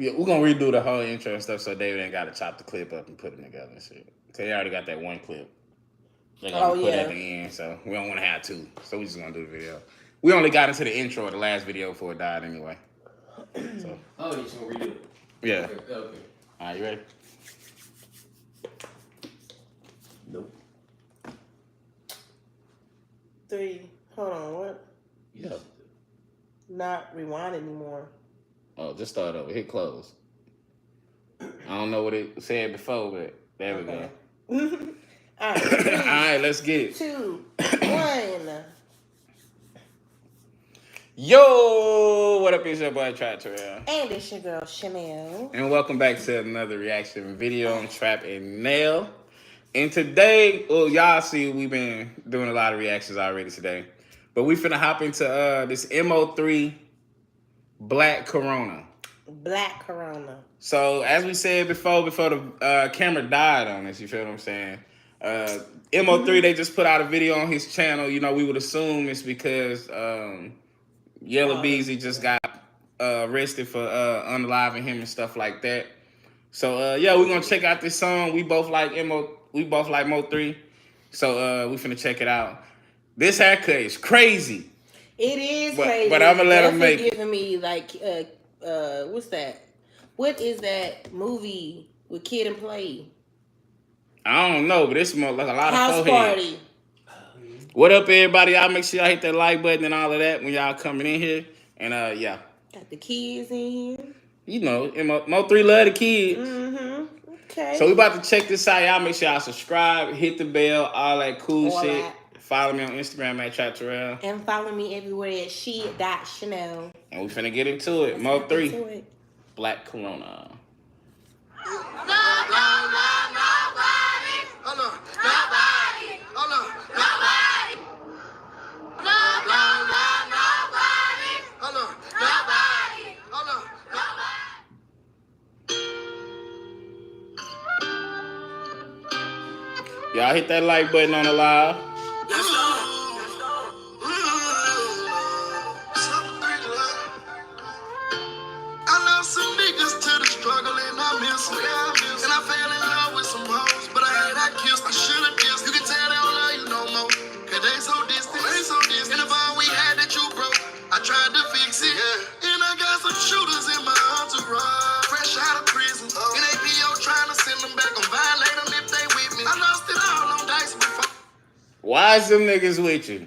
Yeah, we're gonna redo the whole intro and stuff so David ain't gotta chop the clip up and put them together and shit. Cause they already got that one clip. They're gonna put at the end, so we don't wanna have two. So we just gonna do the video. We only got into the intro of the last video before it died anyway. So. Oh, you just gonna redo it? Yeah. Okay. Alright, you ready? Nope. 3. Hold on, what? Yeah. Not rewind anymore. Oh, just start over. Hit close. I don't know what it said before, but there we go. All right. All right, let's get it. 2, 1. Yo, what up? It's your boy Trapp Tarell. And it's your girl Shanell. And welcome back to another reaction video on Trapp and Nail. And today, well, y'all see we've been doing a lot of reactions already today. But we finna hop into this MO3 Black Corona. Black Corona. So, as we said before the camera died on us, you feel what I'm saying? MO3, they just put out a video on his channel. You know, we would assume it's because Yellow Beezy just got arrested for unaliving him and stuff like that. So, yeah, we're going to check out this song. We both like Mo3. So, we finna check it out. This haircut is crazy. It is crazy. But I'm going to let him make it. Giving me, like, what's that? What is that movie with Kid and Play? I don't know, but it's more like a lot of House Party. What up, everybody? Y'all make sure y'all hit that like button and all of that when y'all coming in here. And, yeah. Got the kids in here. You know, Mo3 love the kids. Mm-hmm. Okay. So we about to check this out. Y'all make sure y'all subscribe, hit the bell, all that cool shit. Follow me on Instagram at Trapp Tarell. And follow me everywhere at she.Shanell. And we finna get into it. Mo3, Black Corona. Y'all hit that like button on the live. Why is them niggas with you?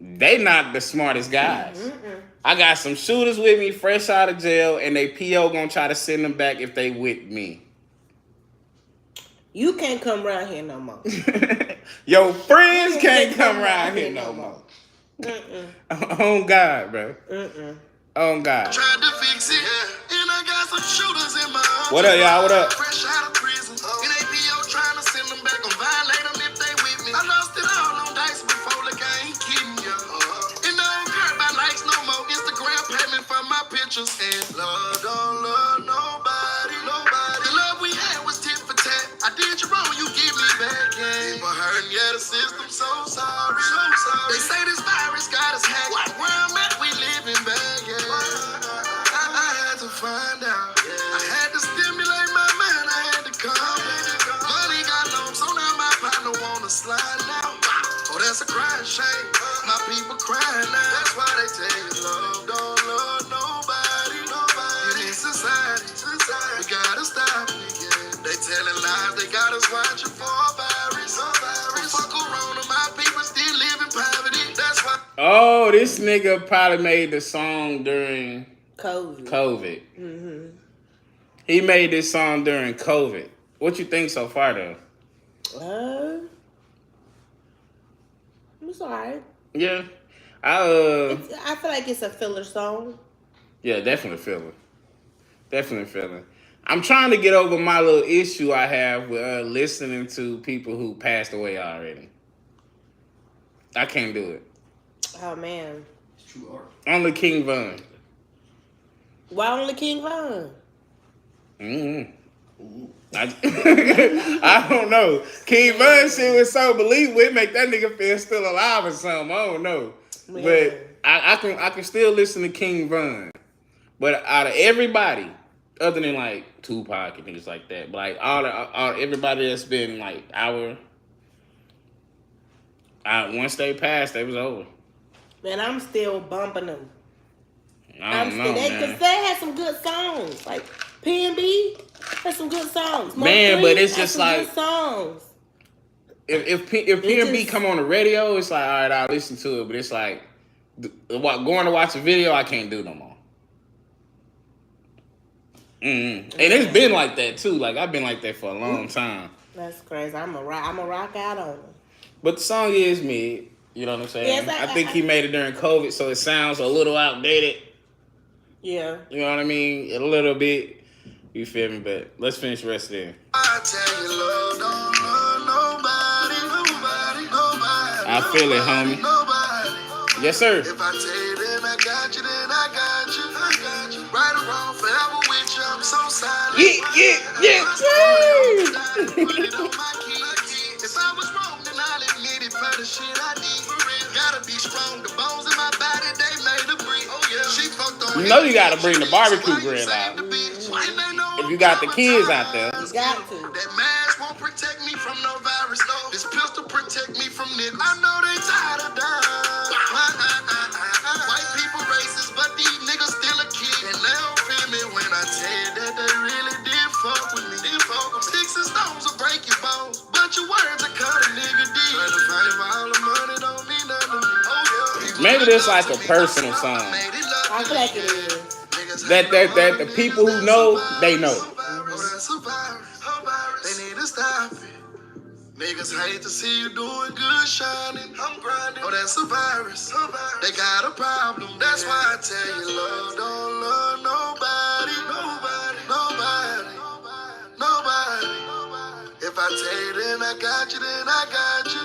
They not the smartest guys. I got some shooters with me, fresh out of jail, and they PO gonna try to send them back if they with me. You can't come around here no more. Your friends can't come around here no more. Oh God, bro. Oh God. Tried to fix it, and I got some shooters in my arms. What up, y'all? What up? Fresh out of prison. In APO trying to send them back and violate them if they with me. I lost it all on dice before, like I ain't kidding you. And I don't care about likes no more. Instagram payment for my pictures. And love don't love nobody. The love we had was tit for tat. I did you wrong, you give me back. People hurting, yeah, the system so sorry. They say this virus got us hacked. Where I'm at, we living back, yeah. I had to find out. I had to stimulate my mind. I had to come. Money got low, so now my partner wanna slide now. Oh, that's a crying shame. My people crying now. That's why they tell you love don't love nobody. In this society, we gotta stop it. Yeah. They telling lies, they got us watching for a virus. Fuck Corona, my people still live in poverty. That's why. Oh, this nigga probably made the song during COVID. He made this song during COVID. What you think so far, though? It's alright. Yeah. I feel like it's a filler song. Yeah, definitely feeling. Definitely feeling. I'm trying to get over my little issue I have with listening to people who passed away already. I can't do it. Oh, man. It's true art. Only King Von. Why only King Von? I don't know. King Von shit was so believable. It make that nigga feel still alive or something. I don't know. Man. But I can still listen to King Von. But out of everybody, other than like Tupac and things like that, but like all everybody that's been like once they passed, they was over. Man, I'm still bumping them. I don't know, man. Because they had some good songs. Like P&B had some good songs. Man, but it's just like good songs. If P&B come on the radio, it's like, all right, I'll listen to it. But it's like going to watch a video, I can't do no more. And it's been like that too. Like I've been like that for a long time. That's crazy. I'm a rock out on them. But the song is mid. You know what I'm saying? Yes, I think he made it during COVID, so it sounds a little outdated. Yeah. You know what I mean? A little bit. You feel me? But let's finish the rest of it. I tell you, love don't love nobody. I feel it, homie. Nobody. Yes, sir. If I tell you, then I got you, then I got you. Right or wrong, forever with you, I'm so silent. Yeah. Put it on my key. If I was wrong, then I'll admit it for the shit I did. Gotta be strong, the bones in my body, they made a breed. Oh yeah, she fucked on. You know you gotta bring the barbecue grill out. If you got the kids out there. You got to. That mask won't protect me from no virus, no. This pistol protect me from niggas. I know they tired of dying. White people racist, but these niggas still a kid. And they don't feel me when I tell you that they really did fuck with me. Sticks and stones will break your bones. Bunch of words will cut a nigga deep. Trying to fight for all the money don't mean nothing to me. Oh yeah. Maybe this like a personal song. I feel like it is. That the people who know, they know. They need to stop it. Niggas hate to see you doing good, shining. I'm grinding. Oh, that's a virus. They got a problem. That's why I tell you, love don't love nobody. If I tell you, then I got you, then I got you.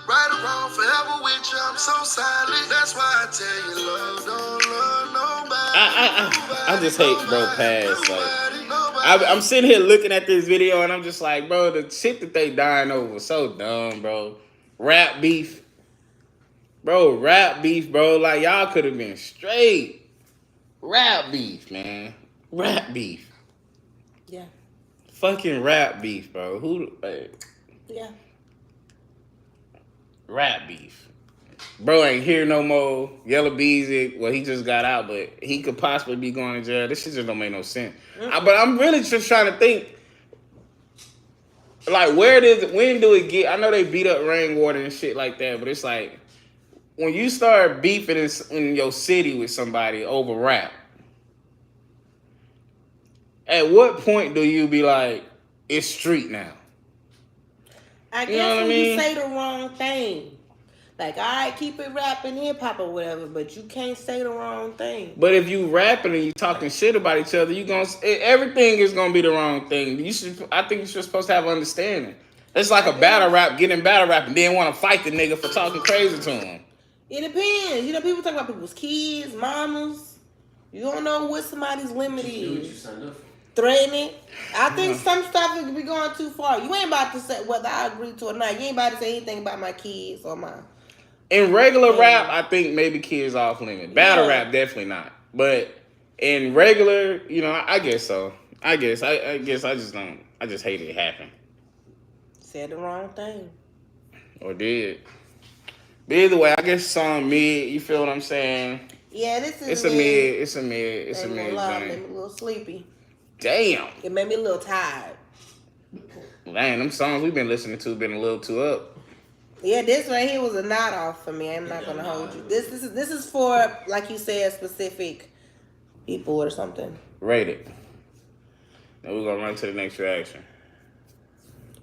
Right or wrong, forever with you, I'm so silent. That's why I tell you, love don't love nobody. I just hate bro pass. Like I'm sitting here looking at this video and I'm just like, bro, the shit that they dying over was so dumb, bro. Rap beef. Bro, like y'all could have been straight. Rap beef, man. Rap beef. Yeah. Fucking rap beef, bro. Yeah. Rap beef. Bro ain't here no more. Yellow Beezy, well, he just got out, but he could possibly be going to jail. This shit just don't make no sense. But I'm really just trying to think, like, when do it get? I know they beat up Rainwater and shit like that, but it's like, when you start beefing in your city with somebody over rap, at what point do you be like, it's street now? I guess when you say the wrong thing. Like, all right, keep it rapping hip hop or whatever, but you can't say the wrong thing. But if you rapping and you talking shit about each other, everything is gonna be the wrong thing. I think you're supposed to have understanding. It's like a battle rap, getting battle rap, and then want to fight the nigga for talking crazy to him. It depends. You know, people talk about people's kids, mamas. You don't know what somebody's limit is. Threatening. I think some stuff could be going too far. You ain't about to say whether I agree to or not. You ain't about to say anything about my kids or my. In regular rap, I think maybe kids off limit. Battle rap, definitely not. But in regular, you know, I guess so. I guess I just don't. I just hate it happen. Said the wrong thing. Or did. But either way, I guess song mid. You feel what I'm saying? Yeah, this is. It's a mid. It's a mid. It's a mid. It made me a little sleepy. Damn. It made me a little tired. Dang, them songs we've been listening to been a little too up. Yeah, this right here was a nod off for me. I'm not gonna hold you. This is for, like you said, specific people or something. Rate it. Now we're gonna run to the next reaction.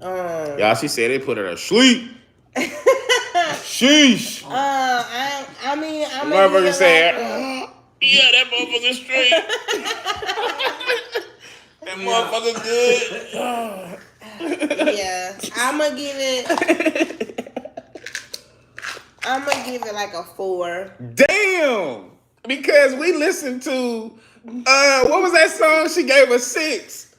Y'all, she said they put her to sleep. Sheesh. I mean, I'm motherfucker said, yeah, that motherfucker straight. That motherfucker good. Yeah, I'm gonna give it like a 4. Damn! Because we listened to what was that song? She gave us 6.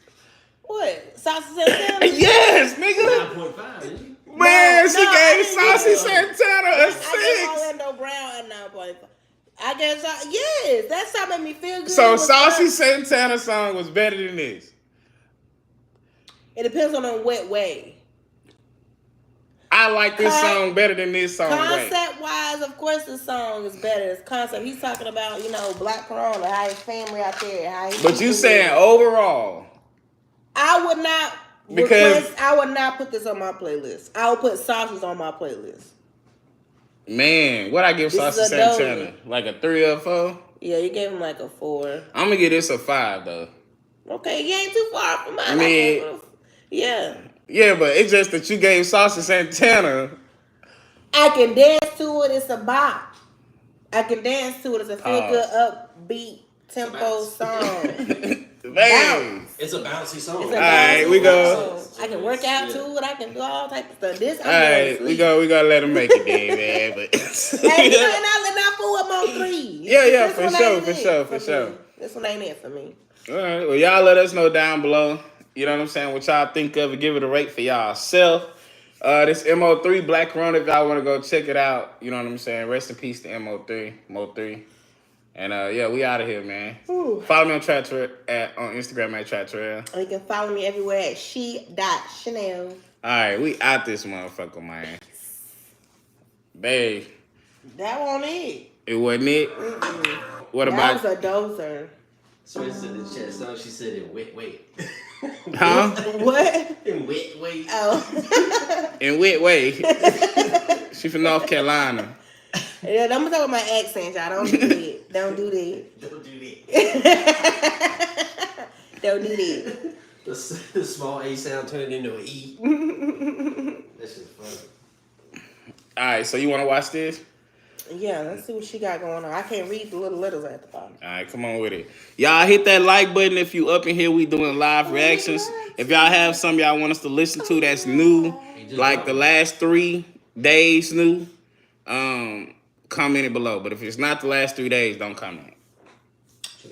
What? Saucy Santana? Yes, nigga. 9.5, isn't it? Man, she I gave didn't Saucy give Santana a I gave 6. Orlando Brown a 9.5. I guess, yes, that song made me feel good. So It was Saucy fun. Santana song was better than this. It depends on a wet way. I like this song better than this song. Concept wise, of course, the song is better. It's concept. He's talking about, Black Corona, how his family out there, how he. But you saying overall? I would not I would not put this on my playlist. I would put Saucy's on my playlist. Man, what I give Saucy Santana? Like a 3 or 4? Yeah, you gave him like a 4. I'm gonna give this a 5 though. Okay, you ain't too far from mine. I mean, yeah. Yeah, but it's just that you gave Saucy Santana. I can dance to it. It's a bop. I can dance to it. It's a feel good, upbeat tempo song. Man, it's a bouncy song. All right, we go. I can work out to it. I can do all types of stuff. This, all right, we gotta let him make it, then, man. But hey, and I fool up on 3. Yeah, for sure. This one ain't it for me. All right, well, y'all let us know down below. You know what I'm saying? What y'all think of it? Give it a rate for y'all self. This MO3 Black Corona, if y'all want to go check it out, you know what I'm saying? Rest in peace to MO3, Mo3. And yeah, we out of here, man. Ooh. Follow me on Trapp Tarell on Instagram at Trapp Tarell. And you can follow me everywhere at she.Shanell. All right, we out this motherfucker, man. Babe. That wasn't it. It wasn't it? Mm-mm. What about? That was a dozer. So it said in the chat song, she said in wet weight. Huh? What? In wet weight. Oh. In wet way. She from North Carolina. Yeah, I'm talking about my accent, y'all. Don't do that. Don't do that. Don't do that. Don't do that. The small A sound turned into an E. That's just funny. All right, so you want to watch this? Yeah, let's see what she got going on. I can't read the little letters at the bottom. All right, come on with it. Y'all hit that like button if you up in here. We doing live reactions. If y'all have some y'all want us to listen to that's new, like the last 3 days new, comment it below. But if it's not the last 3 days, don't comment.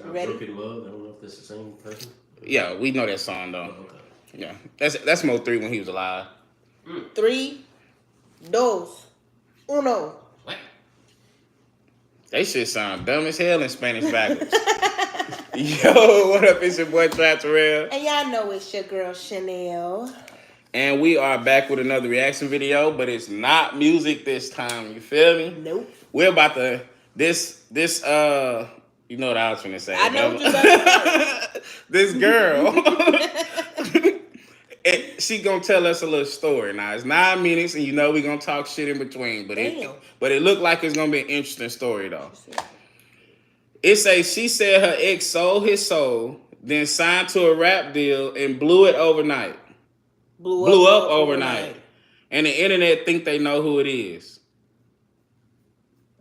Ready? Love. I don't know if that's the same person. Yeah, we know that song though. Oh, okay. Yeah, that's Mo3 when he was alive. 3, 2, 1. They shit sound dumb as hell in Spanish backwards. Yo, what up? It's your boy Trapp Tarell. And y'all know it's your girl Shanell. And we are back with another reaction video, but it's not music this time. You feel me? Nope. We're about to this you know what I was finna say. I know what you're about to say. This girl. She gonna tell us a little story. Now it's 9 minutes, and you know we gonna talk shit in between. But it looked like it's gonna be an interesting story though. It says she said her ex sold his soul, then signed to a rap deal and blew it overnight. Blew up overnight. And the internet think they know who it is.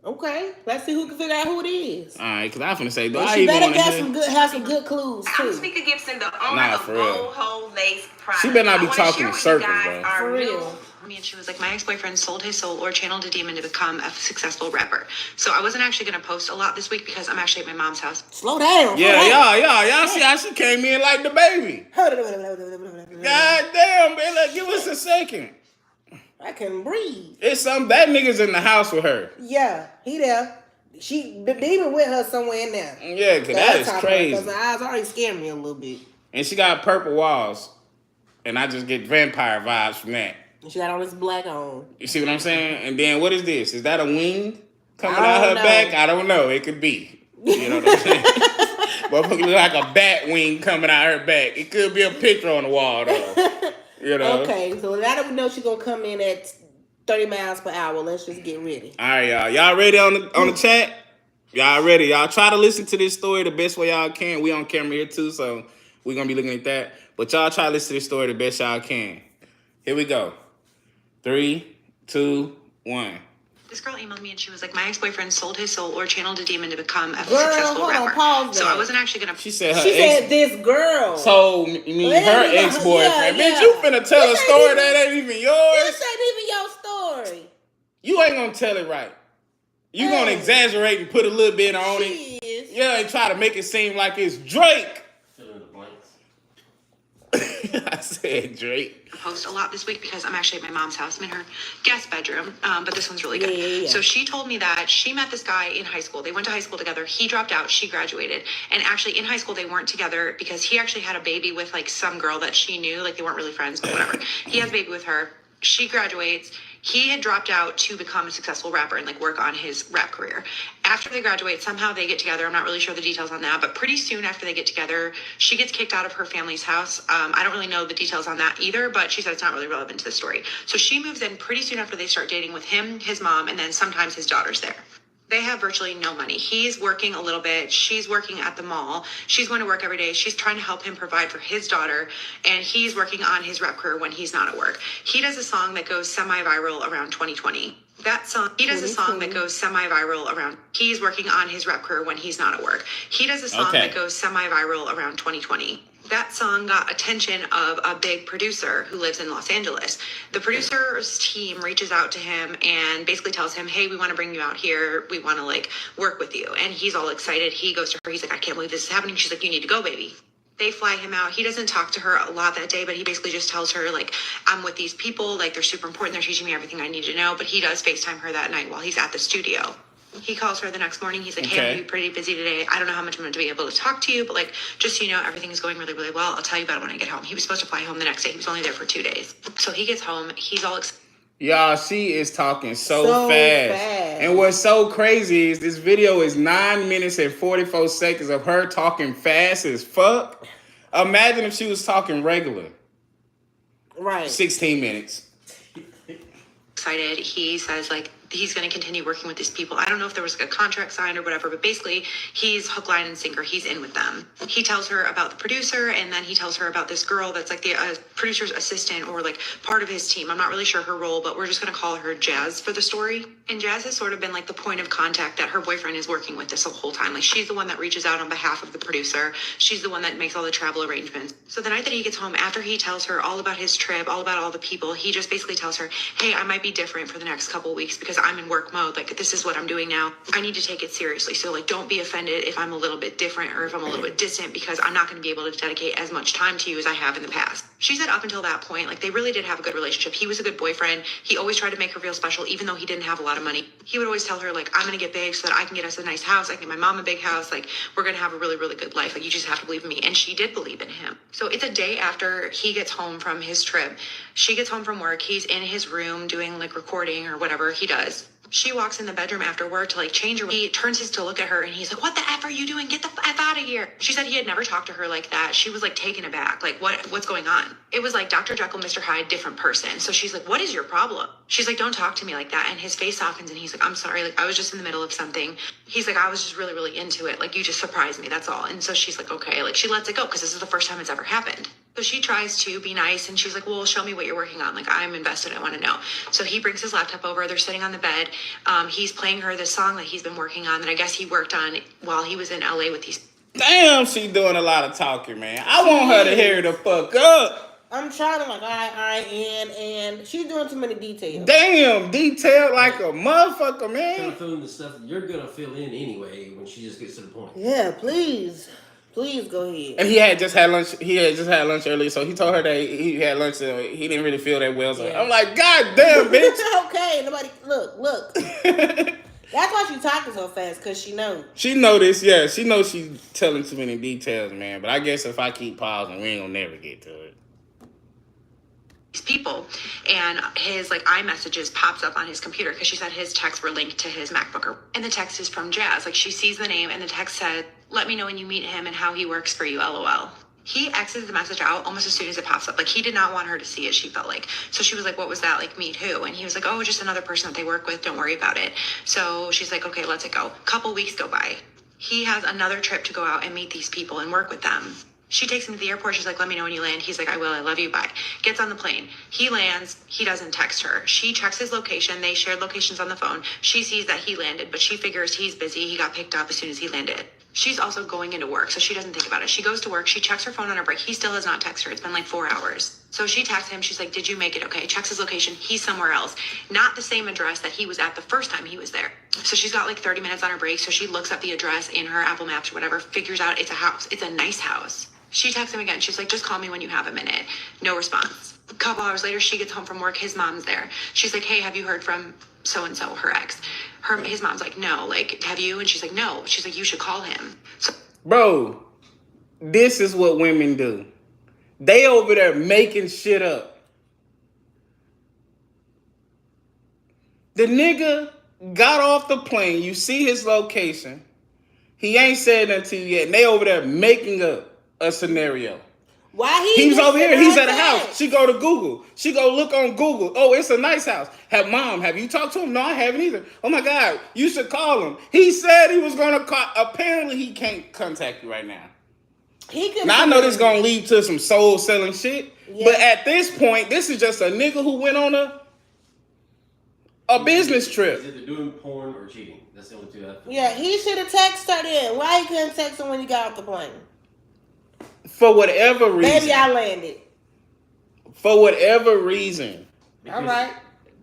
Okay, let's see who can figure out who it is. All right, because I'm finna say, well, she better have some good clues too. I'm Speaker Gibson, the owner of Boho Lace Products. She better not be talking in circles, bro. For real. Me and she was like, my ex-boyfriend sold his soul or channeled a demon to become a successful rapper. So I wasn't actually going to post a lot this week because I'm actually at my mom's house. Slow down. Y'all see how she came in like the baby. God damn, man, like, give us a second. I can breathe. It's that nigga's in the house with her. Yeah, he there. The demon with her somewhere in there. Yeah, because that is crazy. Because her eyes already scared me a little bit. And she got purple walls. And I just get vampire vibes from that. And she got all this black on. You see what I'm saying? And then what is this? Is that a wing coming out her back? I don't know. It could be. You know what I'm saying? Motherfucker look like a bat wing coming out her back. It could be a picture on the wall, though. You know? Okay, so now that we know she's going to come in at 30 miles per hour, let's just get ready. All right, y'all. Y'all ready on the chat? Y'all ready? Y'all try to listen to this story the best way y'all can. We on camera here, too, so we're going to be looking at that. But y'all try to listen to this story the best y'all can. Here we go. 3, 2, 1. This girl emailed me and she was like, my ex-boyfriend sold his soul or channeled a demon to become a successful rapper. So I wasn't actually going to... She said this girl. So, you mean her ex-boyfriend. Yeah. Bitch, you finna tell a story that ain't even yours? This ain't even your story. You ain't gonna tell it right. You gonna exaggerate and put a little bit on it. Yeah, and try to make it seem like it's Drake. Fill in the blanks. I said Drake. Post a lot this week because I'm actually at my mom's house. I'm in her guest bedroom, but this one's really good. Yeah. So she told me that she met this guy in high school. They went to high school together. He dropped out. She graduated. And actually in high school, they weren't together because he actually had a baby with like some girl that she knew. Like they weren't really friends, but whatever. He has a baby with her. She graduates. He had dropped out to become a successful rapper and like work on his rap career. After they graduate, somehow they get together. I'm not really sure the details on that, but pretty soon after they get together, she gets kicked out of her family's house. I don't really know the details on that either, but she said it's not really relevant to the story. So she moves in pretty soon after they start dating with him, his mom, and then sometimes his daughter's there. They have virtually no money. He's working a little bit. She's working at the mall. She's going to work every day. She's trying to help him provide for his daughter. And he's working on his rap career when he's not at work. He does a song that goes semi-viral around 2020. He does a song that goes semi-viral around, he's working on his rap career when he's not at work. He does a song that goes semi-viral around 2020. That song got attention of a big producer who lives in Los Angeles. The producer's team reaches out to him and basically tells him, hey, we want to bring you out here. We want to like work with you. And he's all excited. He goes to her. He's like, I can't believe this is happening. She's like, you need to go, baby. They fly him out. He doesn't talk to her a lot that day, but he basically just tells her, like, I'm with these people. Like, they're super important. They're teaching me everything I need to know. But he does FaceTime her that night while he's at the studio. He calls her the next morning. He's like, hey, I'm going to be pretty busy today. I don't know how much I'm going to be able to talk to you, but like, just so you know, everything is going really, really well. I'll tell you about it when I get home. He was supposed to fly home the next day. He was only there for 2 days. So he gets home. He's all excited. Y'all, she is talking so fast. And what's so crazy is this video is 9 minutes and 44 seconds of her talking fast as fuck. Imagine if she was talking regular. Right. 16 minutes. Excited. He says like he's going to continue working with these people. I don't know if there was like a contract signed or whatever, but basically he's hook, line, and sinker. He's in with them. He tells her about the producer, and then he tells her about this girl that's like the producer's assistant or like part of his team. I'm not really sure her role, but we're just going to call her Jazz for the story. And Jazz has sort of been like the point of contact that her boyfriend is working with this whole time. Like she's the one that reaches out on behalf of the producer. She's the one that makes all the travel arrangements. So the night that he gets home, after he tells her all about his trip, all about all the people, he just basically tells her, hey, I might be different for the next couple of weeks because I'm in work mode. Like, this is what I'm doing now. I need to take it seriously. So, like, don't be offended if I'm a little bit different or if I'm a little bit distant because I'm not going to be able to dedicate as much time to you as I have in the past. She said up until that point, like, they really did have a good relationship. He was a good boyfriend. He always tried to make her feel special, even though he didn't have a lot of money. He would always tell her, like, I'm going to get big so that I can get us a nice house. I can get my mom a big house. Like, we're going to have a really, really good life. Like, you just have to believe in me. And she did believe in him. So it's a day after he gets home from his trip. She gets home from work. He's in his room doing, like, recording or whatever he does. She walks in the bedroom after work to like change her. He turns his to look at her and he's like, what the F are you doing? Get the F out of here. She said he had never talked to her like that. She was like taken aback. Like, what's going on? It was like Dr. Jekyll, Mr. Hyde, different person. So she's like, what is your problem? She's like, don't talk to me like that. And his face softens and he's like, I'm sorry. Like, I was just in the middle of something. He's like, I was just really, really into it. Like, you just surprised me. That's all. And so she's like, okay. Like, she lets it go because this is the first time it's ever happened. So she tries to be nice and she's like, well, show me what you're working on. Like, I'm invested. I want to know. So he brings his laptop over. They're sitting on the bed. He's playing her this song that he's been working on that I guess he worked on while he was in LA with these. Damn, she doing a lot of talking, man. I want her to hear the fuck up. I'm trying to like, all right, and she's doing too many details. Damn, detailed like a motherfucker, man. Kind of feeling the stuff that you're gonna fill in anyway when she just gets to the point. Yeah, please go ahead. And he had just had lunch. He had just had lunch earlier, so he told her that he had lunch. So he didn't really feel that well. So yeah. I'm like, God damn, bitch. Okay, nobody look. That's why she's talking so fast, because she knows. She know this, yeah. She knows she's telling too many details, man. But I guess if I keep pausing, we ain't gonna never get to it. People, and his like iMessages pops up on his computer because she said his texts were linked to his MacBook, and the text is from Jazz. Like, she sees the name and the text said, let me know when you meet him and how he works for you, LOL. He exits the message out almost as soon as it pops up. Like, he did not want her to see it, she felt like. So she was like, what was that? Like, meet who? And he was like, oh, just another person that they work with. Don't worry about it. So she's like, okay, let's it go. Couple weeks go by. He has another trip to go out and meet these people and work with them. She takes him to the airport. She's like, let me know when you land. He's like, I will. I love you. Bye. Gets on the plane. He lands. He doesn't text her. She checks his location. They shared locations on the phone. She sees that he landed, but she figures he's busy. He got picked up as soon as he landed. She's also going into work, so she doesn't think about it. She goes to work. She checks her phone on her break. He still has not texted her. It's been like 4 hours. So she texts him. She's like, did you make it? Okay. Checks his location. He's somewhere else. Not the same address that he was at the first time he was there. So she's got like 30 minutes on her break. So she looks up the address in her Apple Maps or whatever, figures out it's a house. It's a nice house. She texts him again. She's like, just call me when you have a minute. No response. A couple hours later, she gets home from work. His mom's there. She's like, hey, have you heard from so-and-so, her ex? His mom's like, no. Like, have you? And she's like, no. She's like, you should call him. So, bro, this is what women do. They over there making shit up. The nigga got off the plane. You see his location. He ain't said nothing to you yet. And they over there making up a scenario. Why he was over here. He's at the house. house. She go to Google. She go look on Google. Oh, it's a nice house. Have you talked to him? No, I haven't either. Oh my God, you should call him. He said he was gonna call. Apparently, he can't contact you right now. Now I know this gonna lead to some soul selling shit. Yeah. But at this point, this is just a nigga who went on a business trip. Is either doing porn or cheating. That's the only two. Yeah, he should have texted her then. Why he couldn't text him when he got off the plane? For whatever reason. Baby, I landed. For whatever reason. All right.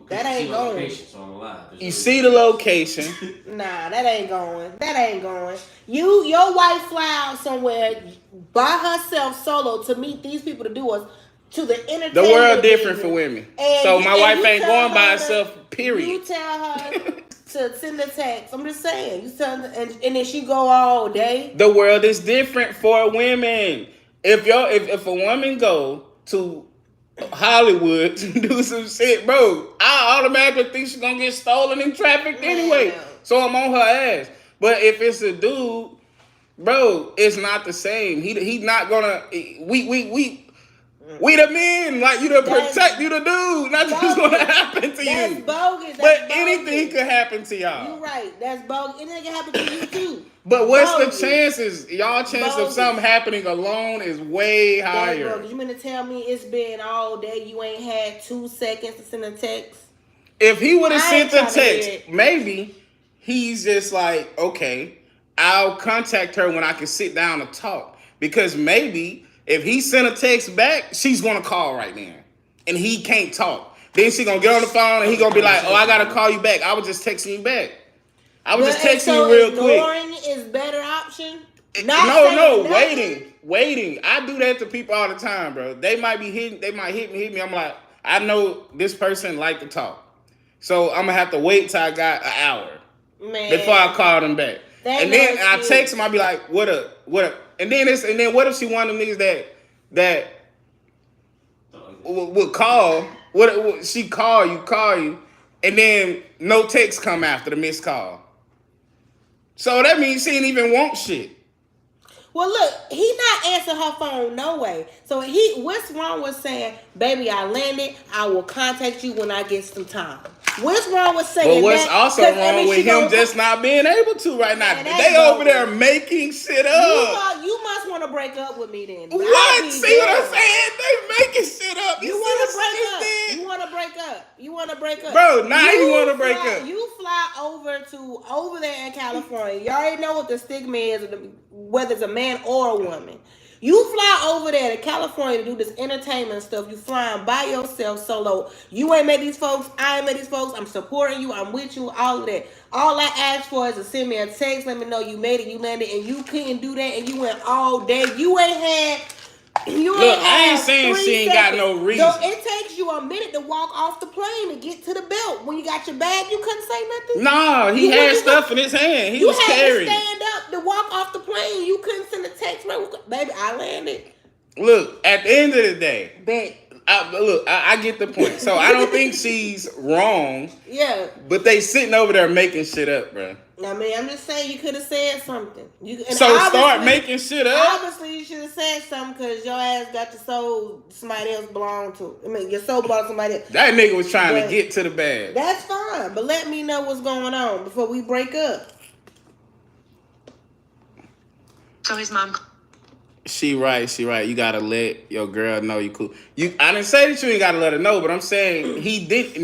That ain't going. You see the location. Nah, that ain't going. That ain't going. Your wife fly out somewhere by herself solo to meet these people to do us to the entertainment. The world different for women. And so my wife ain't going by herself, period. You tell her to send a text. I'm just saying. You tell her, and then she go all day. The world is different for women. If a woman go to Hollywood to do some shit, bro, I automatically think she's gonna get stolen and trafficked anyway. So I'm on her ass. But if it's a dude, bro, it's not the same. He's not gonna. We the men, like you to protect you the dude. Nothing's gonna happen to you. That's bogus. But anything could happen to y'all. You right. That's bogus. Anything can happen to you too. But what's the chances? Y'all chance of something happening alone is way higher. You mean to tell me it's been all day? You ain't had 2 seconds to send a text? If he would have sent a text, maybe he's just like, okay, I'll contact her when I can sit down and talk. Because maybe if he sent a text back, she's gonna call right now, and he can't talk. Then she gonna get on the phone and he gonna be like, "Oh, I gotta call you back. I was just texting you back. I was just texting you real quick." Ignoring is better option. No, waiting. I do that to people all the time, bro. They might hit me. I'm like, I know this person like to talk, so I'm gonna have to wait till I got an hour before I call them back. And then I text them. I be like, "What up? What up?" And then what if she one of them niggas that would call? What she call you, and then no text come after the missed call. So that means she didn't even want shit. Well, look, he not answering her phone no way. So what's wrong with saying, "Baby, I landed. I will contact you when I get some time"? What's wrong with saying that? But what's also wrong with him just not being able to right now? They over there making shit up. You must want to break up with me then. What? See what I'm saying? They making shit up. You want to break up. You want to break up. You want to break up. Bro, now you want to break up. You fly over there in California. You already know what the stigma is, whether it's a man or a woman. You fly over there to California to do this entertainment stuff. You flying by yourself solo. You ain't met these folks. I ain't met these folks. I'm supporting you. I'm with you. All of that. All I asked for is to send me a text. Let me know you made it. You landed. And you couldn't do that. And you went all day. You ain't had... I ain't saying she ain't got no reason. So it takes you a minute to walk off the plane to get to the belt. When you got your bag, you couldn't say nothing? Nah, he had stuff in his hand. He was carrying. You had to stand up to walk off the plane. You couldn't send a text. Baby, I landed. Look, at the end of the day, Bet. I get the point. So I don't think she's wrong. Yeah. But they sitting over there making shit up, bro. I mean, I'm just saying you could have said something. So start making shit up? Obviously, you should have said something because your ass got your soul somebody else belonged to. I mean, your soul belonged to somebody else. That nigga was trying to get to the bag. That's fine. But let me know what's going on before we break up. So his mom... She right. You gotta let your girl know you cool. I didn't say that you ain't gotta let her know, but I'm saying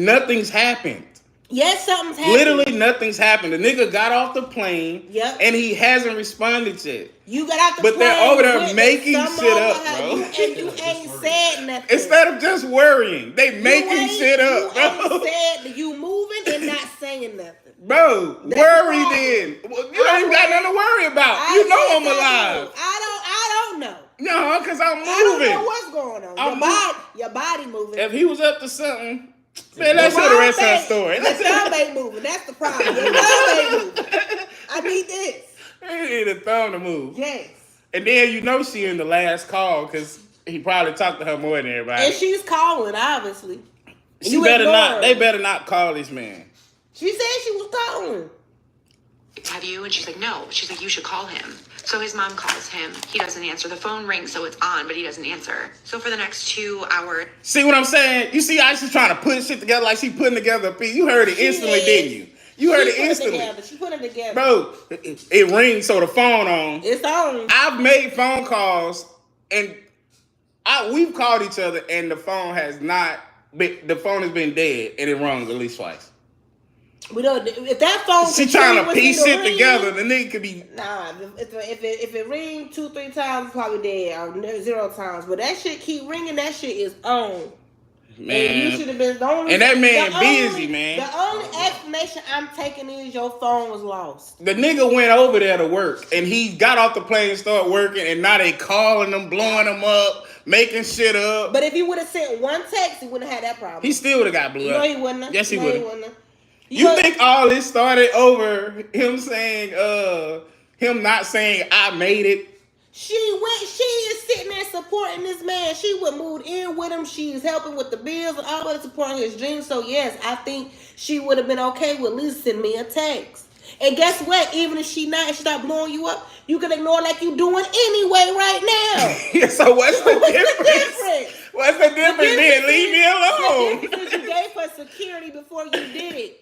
nothing's happened. Yes, something's happened. Literally nothing's happened. The nigga got off the plane. Yep. And he hasn't responded yet. You got out the plane. But they're over there making shit up, bro. And you ain't said nothing. Instead of just worrying, they making shit up, bro. You ain't said you moving and not saying nothing. Bro, worry then. You don't even got nothing to worry about. You know I'm alive. I don't know. No, because I'm moving. I don't know what's going on. Your body moving. If he was up to something, man, let's hear the rest of the story. Your thumb ain't moving. That's the problem. Your thumb ain't moving. I need this. You need a thumb to move. Yes. And then you know she in the last call because he probably talked to her more than everybody. And she's calling, obviously. She better not. They better not call this man. She said she was calling. Have you? And she's like, no. She's like, you should call him. So his mom calls him. He doesn't answer. The phone rings, so it's on, but he doesn't answer. So for the next 2 hours. See what I'm saying? You see how she's trying to put shit together like she putting together a piece. You heard it instantly, didn't you? You heard it instantly. She put it together. Bro, it rings, so the phone on. It's on. I've made phone calls, and we've called each other, and the phone has been dead, and it rung at least twice. We don't. If that phone, she trying to piece it together. The nigga could be. Nah, if it ring 2-3 times, probably dead. Or 0 times. But that shit keep ringing. That shit is on. Man, and you should have been the only. And that man busy, man. The only explanation I'm taking is your phone was lost. The nigga went over there to work, and he got off the plane and started working, and now they calling him, blowing him up, making shit up. But if he would have sent one text, he wouldn't have had that problem. He still would have got blew up. No, he wouldn't have. Yes, he would have. You think all this started over him saying, him not saying I made it? She is sitting there supporting this man. She would move in with him. She's helping with the bills and all that, supporting his dreams. So yes, I think she would have been okay with at least sending me a text. And guess what? Even if she's not blowing you up, you can ignore like you doing anyway right now. Yeah, so what's the difference? What's the difference then? Leave me alone. The difference is you gave her security before you did it.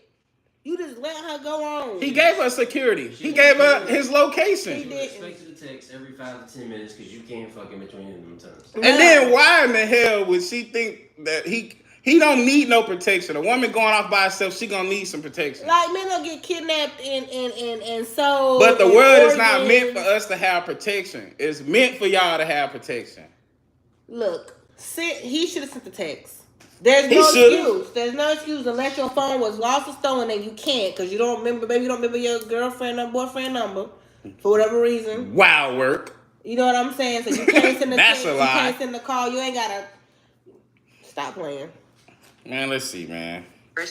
You just let her go on. He gave her security. He gave her his location. He expected the text every 5 to 10 minutes because you can't fuck in between them times. And then why in the hell would she think that he don't need no protection? A woman going off by herself, she gonna need some protection. Like men don't get kidnapped and so. But the world is not meant for us to have protection. It's meant for y'all to have protection. Look, he should have sent the text. There's no excuse. There's no excuse unless your phone was lost or stolen and you can't because you don't remember. Maybe you don't remember your girlfriend or boyfriend number for whatever reason. Wild work. You know what I'm saying? So you can't send the That's text. a lie. You can't send the call. You ain't gotta stop playing. Man, let's see, man.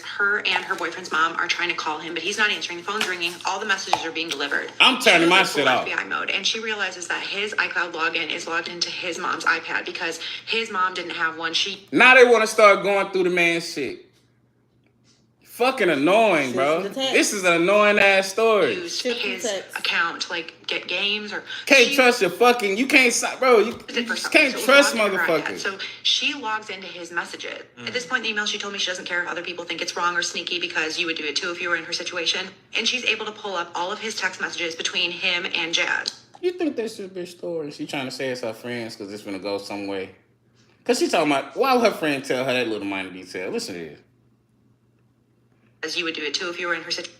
Her and her boyfriend's mom are trying to call him, but he's not answering. The phone's ringing. All the messages are being delivered. I'm turning my shit off. FBI mode, and she realizes that his iCloud login is logged into his mom's iPad because his mom didn't have one. Now they want to start going through the man's shit. Fucking annoying, bro. This is an annoying ass story. Use his account to get games or can't trust your fucking. You can't, bro. You can't trust motherfuckers. So she logs into his messages. At this point in the email, she told me she doesn't care if other people think it's wrong or sneaky because you would do it too if you were in her situation. And she's able to pull up all of his text messages between him and Jazz. You think that's your bitch story? She trying to say it's her friends because it's gonna go some way. Cause she talking about why would her friend tell her that little minor detail? Listen to this. As you would do it too if you were in her situation.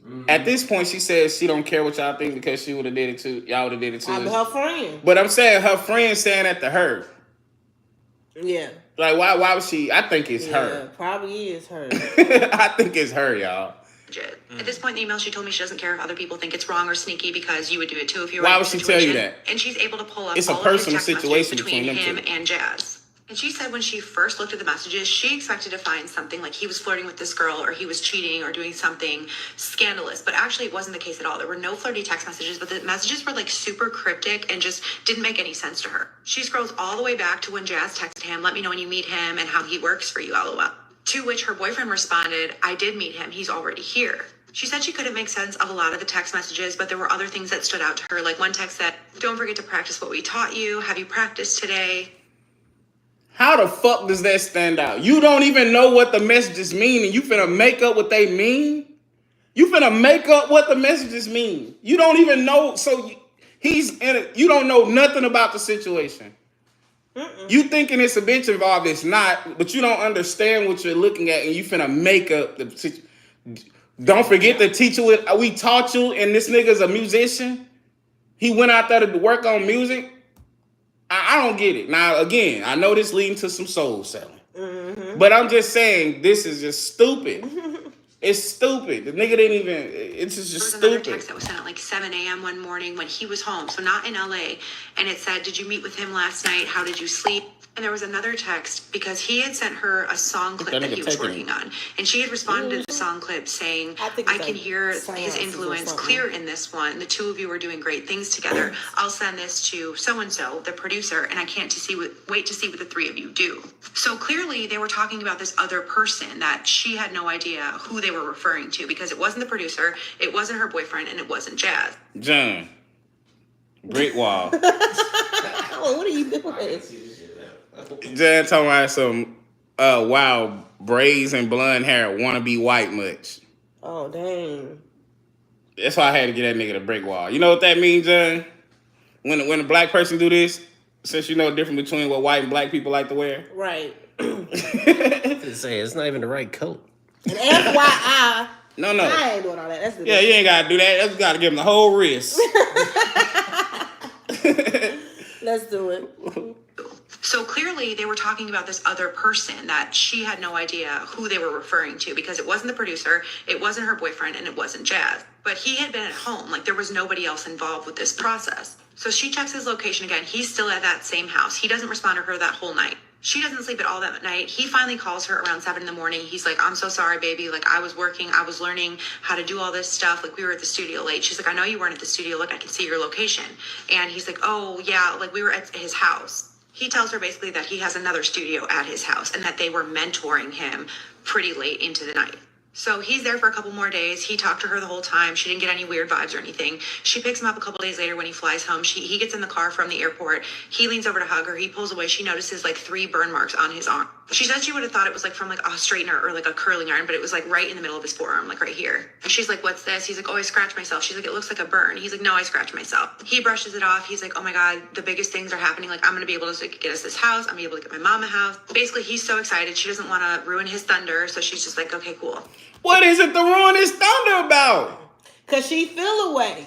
Mm-hmm. At this point, she says she don't care what y'all think because she would have did it too. Y'all would have did it too. I'm her friend. But I'm saying her friend saying that to her. Yeah. Like why would she? I think it's her. Probably is her. I think it's her, y'all. At this point in the email, she told me she doesn't care if other people think it's wrong or sneaky because you would do it too if you were Why in would her she tell you situation. that? And she's able to pull up it's all a personal of his text situation between him them two. and Jazz. And she said when she first looked at the messages, she expected to find something like he was flirting with this girl or he was cheating or doing something scandalous. But actually, it wasn't the case at all. There were no flirty text messages, but the messages were super cryptic and just didn't make any sense to her. She scrolls all the way back to when Jazz texted him, let me know when you meet him and how he works for you, LOL. To which her boyfriend responded, I did meet him. He's already here. She said she couldn't make sense of a lot of the text messages, but there were other things that stood out to her. Like one text said, don't forget to practice what we taught you. Have you practiced today? How the fuck does that stand out? You don't even know what the messages mean and you finna make up what they mean? You finna make up what the messages mean. You don't even know. So you don't know nothing about the situation. You thinking it's a bitch involved. It's not, but you don't understand what you're looking at and you finna make up the situation. Don't forget the teacher we taught you and this nigga's a musician. He went out there to work on music. I don't get it. Now, again, I know this leading to some soul selling. Mm-hmm. But I'm just saying, this is just stupid. It's stupid. The nigga didn't even. It's just There was stupid. another text that was sent at like 7 a.m. one morning when he was home, so not in LA, and it said, "Did you meet with him last night? How did you sleep?" And there was another text because he had sent her a song clip that he was working on, and she had responded to the song clip saying, "I can hear his influence clear in this one. The two of you are doing great things together. I'll send this to so and so, the producer, and I can't wait to see what the three of you do." So clearly, they were talking about this other person that she had no idea who they were referring to because it wasn't the producer, it wasn't her boyfriend, and it wasn't Jazz. John. Brick wall. Oh, what are you doing? John talking about some wild braids and blonde hair wanna be white much. Oh, dang. That's why I had to get that nigga the brick wall. You know what that means, John? When a black person do this, since you know the difference between what white and black people like to wear. Right. Say it's not even the right coat. And FYI, No. I ain't doing all that. That's the Yeah, you ain't gotta do that. That's gotta give him the whole wrist. Let's do it. So clearly, they were talking about this other person that she had no idea who they were referring to because it wasn't the producer, it wasn't her boyfriend, and it wasn't Jazz. But he had been at home, like there was nobody else involved with this process. So she checks his location again. He's still at that same house. He doesn't respond to her that whole night. She doesn't sleep at all that night. He finally calls her around 7 a.m. He's like, "I'm so sorry, baby. Like, I was working. I was learning how to do all this stuff. Like, we were at the studio late." She's like, "I know you weren't at the studio. Look, I can see your location." And he's like, "Oh, yeah, like we were at his house." He tells her basically that he has another studio at his house and that they were mentoring him pretty late into the night. So he's there for a couple more days. He talked to her the whole time. She didn't get any weird vibes or anything. She picks him up a couple days later when he flies home. He gets in the car from the airport. He leans over to hug her. He pulls away. She notices like 3 burn marks on his arm. She said she would have thought it was like from like a straightener or like a curling iron, but it was like right in the middle of his forearm, like right here. And she's like, "What's this?" He's like, "Oh, I scratched myself." She's like, "It looks like a burn." He's like, "No, I scratched myself." He brushes it off. He's like, "Oh my God, the biggest things are happening. Like, I'm going to be able to get us this house. I'm going to be able to get my mom a house." Basically, he's so excited. She doesn't want to ruin his thunder. So she's just like, "Okay, cool." What is it to ruin his thunder about? Because she feel away.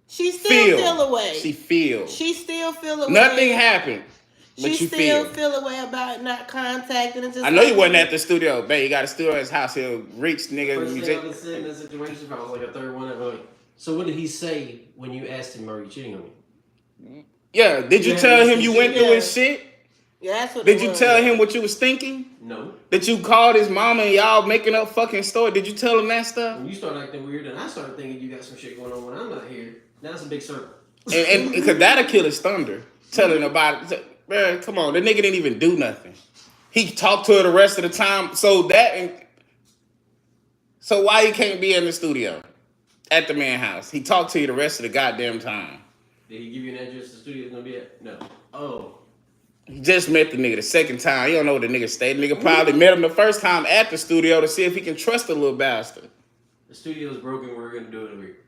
She still feel away. She feels. She still feel away. Nothing happened. But She you still feel away about not contacting. And just I know you wasn't at the studio. Babe, you got a studio at his house. He'll reach nigga. First thing I would say in that situation, if I was like a third one, I'd be like, "So what did he say when you asked him, are you cheating on me?" Yeah, did you tell him you went through his shit? Yeah, that's what Did you tell him what you was thinking? No. That you called his mama and y'all making up fucking story? Did you tell him that stuff? When you start acting weird, and I started thinking you got some shit going on when I'm not here. Now it's a big circle. And because that'll kill his thunder. Telling about it. Man, come on, the nigga didn't even do nothing. He talked to her the rest of the time. So why he can't be in the studio at the man house? He talked to you the rest of the goddamn time. Did he give you an address the studio's gonna be at? No. Oh. He just met the nigga the second time. He don't know where the nigga stayed. The nigga probably met him the first time at the studio to see if he can trust the little bastard. The studio's broken. We're gonna do it over here.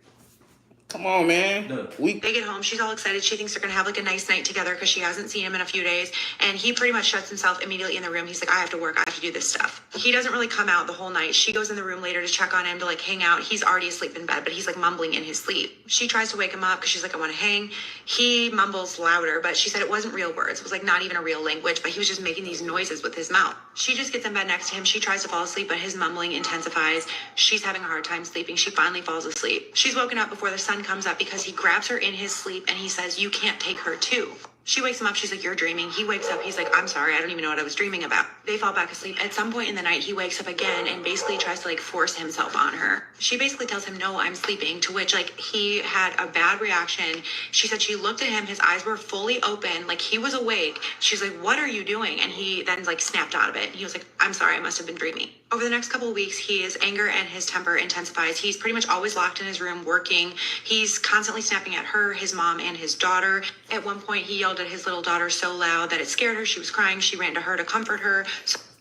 Come on, man. No. They get home. She's all excited. She thinks they're going to have like a nice night together because she hasn't seen him in a few days. And he pretty much shuts himself immediately in the room. He's like, "I have to work. I have to do this stuff." He doesn't really come out the whole night. She goes in the room later to check on him, to like hang out. He's already asleep in bed, but he's like mumbling in his sleep. She tries to wake him up because she's like, "I want to hang." He mumbles louder, but she said it wasn't real words. It was like not even a real language, but he was just making these noises with his mouth. She just gets in bed next to him. She tries to fall asleep, but his mumbling intensifies. She's having a hard time sleeping. She finally falls asleep. She's woken up before the sun comes up because he grabs her in his sleep and he says, "You can't take her too." She wakes him up. She's like, "You're dreaming." He wakes up. He's like, "I'm sorry. I don't even know what I was dreaming about." They fall back asleep. At some point in the night, he wakes up again and basically tries to like force himself on her. She basically tells him, "No, I'm sleeping," to which like he had a bad reaction. She said she looked at him. His eyes were fully open. Like he was awake. She's like, "What are you doing?" And he then like snapped out of it. He was like, "I'm sorry. I must have been dreaming." Over the next couple of weeks, his anger and his temper intensifies. He's pretty much always locked in his room working. He's constantly snapping at her, his mom, and his daughter. At one point, he yelled at his little daughter so loud that it scared her. She was crying. She ran to her to comfort her.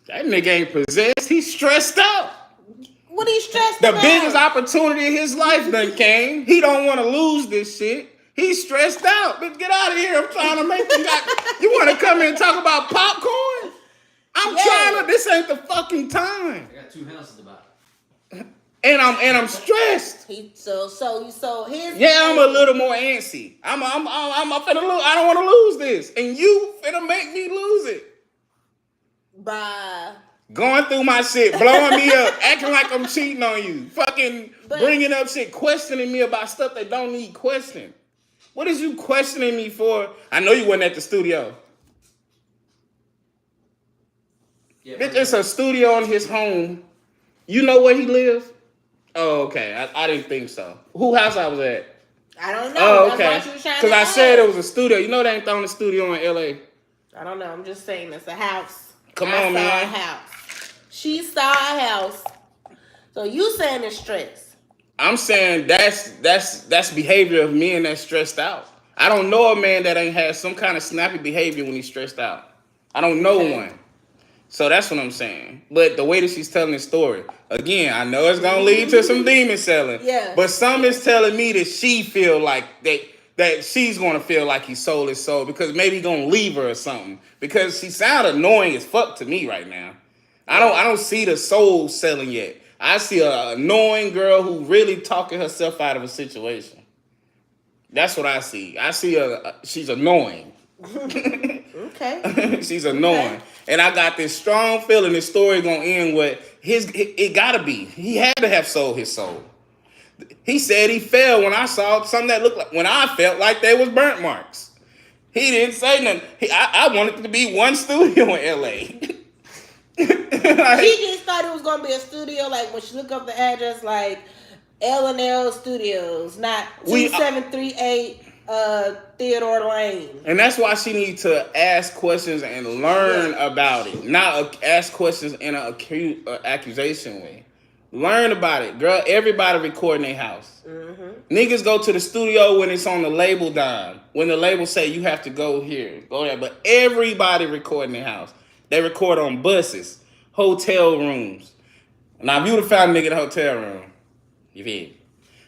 That nigga ain't possessed. He's stressed out. What are you stressed The about? biggest opportunity in his life done came. He don't want to lose this shit. He's stressed out. But get out of here. I'm trying to make you want to come in and talk about popcorn? I'm trying to. This ain't the fucking time. I got 2 houses to buy. And I'm stressed. So his Yeah, I'm a little more antsy. I'm finna lose. I don't want to lose this, and you finna make me lose it. by Going through my shit, blowing me up, acting like I'm cheating on you, fucking bringing up shit, questioning me about stuff that don't need questioning. What is you questioning me for? I know you wasn't at the studio. Yeah, bitch, it's a studio in his home. You know where he lives? Oh, okay. I didn't think so. Who house I was at? I don't know. Oh, okay. Because I said it was a studio. You know they ain't throwing a studio in L.A. I don't know. I'm just saying it's a house. Come on, man. I saw a house. She saw a house. So you saying it's stress? I'm saying that's behavior of men that's stressed out. I don't know a man that ain't had some kind of snappy behavior when he's stressed out. I don't know one. So that's what I'm saying. But the way that she's telling the story, again, I know it's gonna lead to some demon selling. Yeah. But some is telling me that she feel like that she's gonna feel like he sold his soul because maybe he's gonna leave her or something. Because she sound annoying as fuck to me right now. I don't see the soul selling yet. I see an annoying girl who really talking herself out of a situation. That's what I see. I see she's annoying. Okay. She's annoying. Okay. And I got this strong feeling this story gonna end with it gotta be. He had to have sold his soul. He said he fell when I saw something that looked like, when I felt like there was burnt marks. He didn't say nothing. I wanted it to be one studio in LA. She just thought it was gonna be a studio, like when she looked up the address, like L&L Studios, not 2738 Theodore Lane. And that's why she needs to ask questions and learn about it, not ask questions in an accusation way. Learn about it, girl. Everybody recording their house. Mm-hmm. Niggas go to the studio when it's on the label dime. When the label say you have to go here, go there. But everybody recording their house. They record on buses, hotel rooms. Now, if you would have found a nigga in a hotel room, you feel?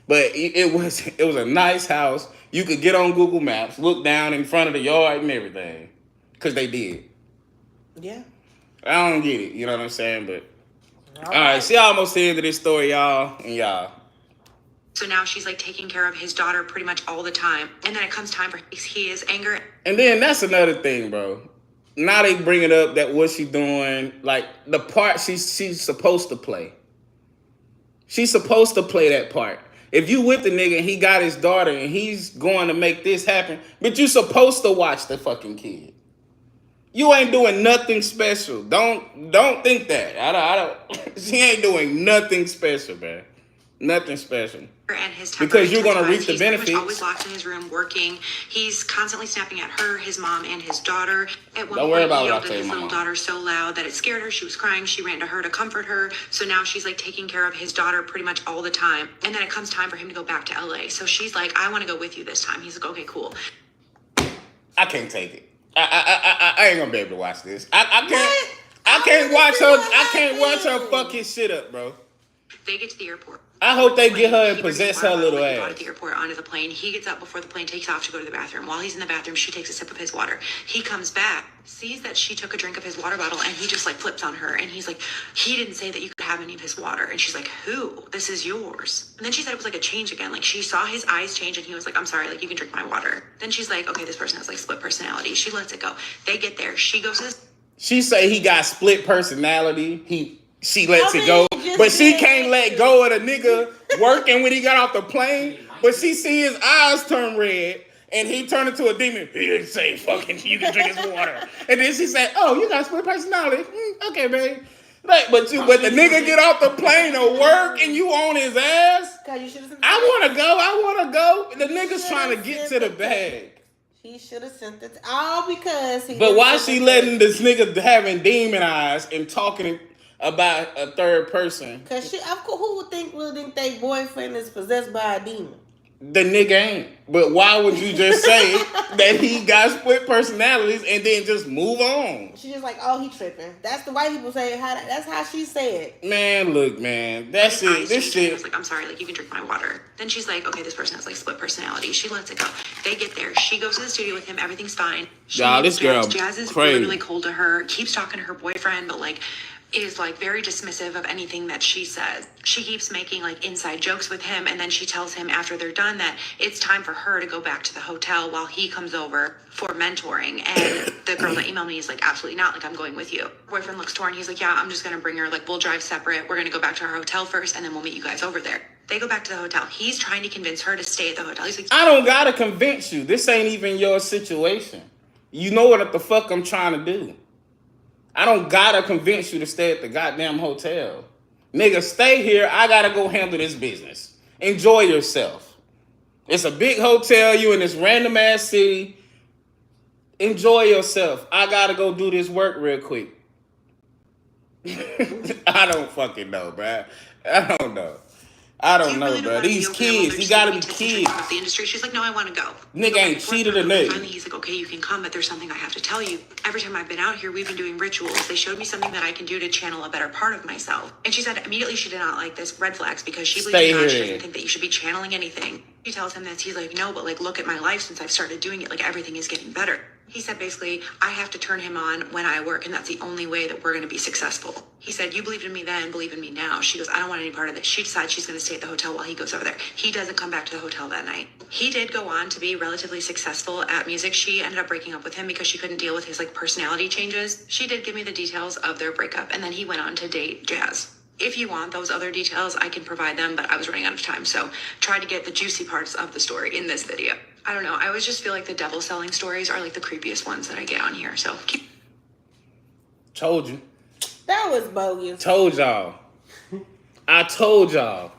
But it was a nice house. You could get on Google Maps, look down in front of the yard and everything. Because they did. Yeah. I don't get it. You know what I'm saying? But all right. She almost the end of this story, y'all. And y'all. So now she's like taking care of his daughter pretty much all the time. And then it comes time for his anger. And then that's another thing, bro. Now they bring it up that what she doing, like the part she's supposed to play. She's supposed to play that part. If you with the nigga and he got his daughter and he's going to make this happen, but you supposed to watch the fucking kid. You ain't doing nothing special. Don't think that. I don't. She ain't doing nothing special, man. Nothing special. And his because you're gonna reap the benefits. He's always locked in his room working. He's constantly snapping at her, his mom, and his daughter. At one point, he yelled at his little daughter so loud that it scared her. She was crying. She ran to her to comfort her. So now she's like taking care of his daughter pretty much all the time. And then it comes time for him to go back to LA. So she's like, I want to go with you this time. He's like, okay, cool. I can't take it. I ain't gonna be able to watch this. I can't watch her. I can't watch her fuck his shit up, bro. They get to the airport. I hope they get her and possess her little ass. At the airport, onto the plane. He gets up before the plane takes off to go to the bathroom. While he's in the bathroom, she takes a sip of his water. He comes back, sees that she took a drink of his water bottle, and he just like flips on her. And he's like, he didn't say that you could have any of his water. And she's like, who? This is yours. And then she said it was like a change again. Like she saw his eyes change and he was like, I'm sorry, like you can drink my water. Then she's like, okay, this person has like split personality. She lets it go. They get there. She goes to this. She say he got split personality. She lets it go, but she can't let go of the nigga working when he got off the plane. But she see his eyes turn red, and he turned into a demon. He didn't say fucking you can drink his water. And then she said, "Oh, you got split personality. Okay, babe." Like, but the nigga get off the plane to work, and you on his ass. I want to go. The nigga's trying to get to the bag. He should have sent it all because he. But why she letting this nigga having demon eyes and talking about a third person? Cause who would think their boyfriend is possessed by a demon? The nigga ain't. But why would you just say that he got split personalities and then just move on? She's just like, oh, he tripping. That's the white people say. That's how she said. Man, look, man, that's it. This shit. I was like, I'm sorry, like you can drink my water. Then she's like, okay, this person has like split personality. She lets it go. They get there. She goes to the studio with him. Everything's fine. Y'all, this girl Jazz is crazy. really cold to her. Keeps talking to her boyfriend, but like is like very dismissive of anything that she says. She keeps making like inside jokes with him, and then she tells him after they're done that it's time for her to go back to the hotel while he comes over for mentoring. And the girl that emailed me is like, absolutely not, like I'm going with you. Boyfriend looks torn. He's like, yeah, I'm just gonna bring her, like we'll drive separate. We're gonna go back to our hotel first and then we'll meet you guys over there. They go back to the hotel. He's trying to convince her to stay at the hotel. He's like, I don't gotta convince you. This ain't even your situation. You know what the fuck I'm trying to do. I don't gotta convince you to stay at the goddamn hotel. Nigga, stay here. I gotta go handle this business. Enjoy yourself. It's a big hotel. You in this random ass city. Enjoy yourself. I gotta go do this work real quick. I don't fucking know, bruh. I don't know. I don't know, bro. These kids, you gotta be kids. The industry. She's like, no, I want to go. Nigga ain't cheated or nothing. Finally, he's like, okay, you can come, but there's something I have to tell you. Every time I've been out here, we've been doing rituals. They showed me something that I can do to channel a better part of myself. And she said immediately she did not like this, red flags, because she believes in God. She doesn't think that you should be channeling anything. She tells him this. He's like, no, but like, look at my life since I've started doing it. Like, everything is getting better. He said, basically, I have to turn him on when I work, and that's the only way that we're going to be successful. He said, you believed in me then, believe in me now. She goes, I don't want any part of this. She decides she's going to stay at the hotel while he goes over there. He doesn't come back to the hotel that night. He did go on to be relatively successful at music. She ended up breaking up with him because she couldn't deal with his like personality changes. She did give me the details of their breakup, and then he went on to date Jazz. If you want those other details, I can provide them, but I was running out of time, so try to get the juicy parts of the story in this video. I don't know. I always just feel like the devil selling stories are like the creepiest ones that I get on here, so keep... Told you. That was bogus. Told y'all. I told y'all.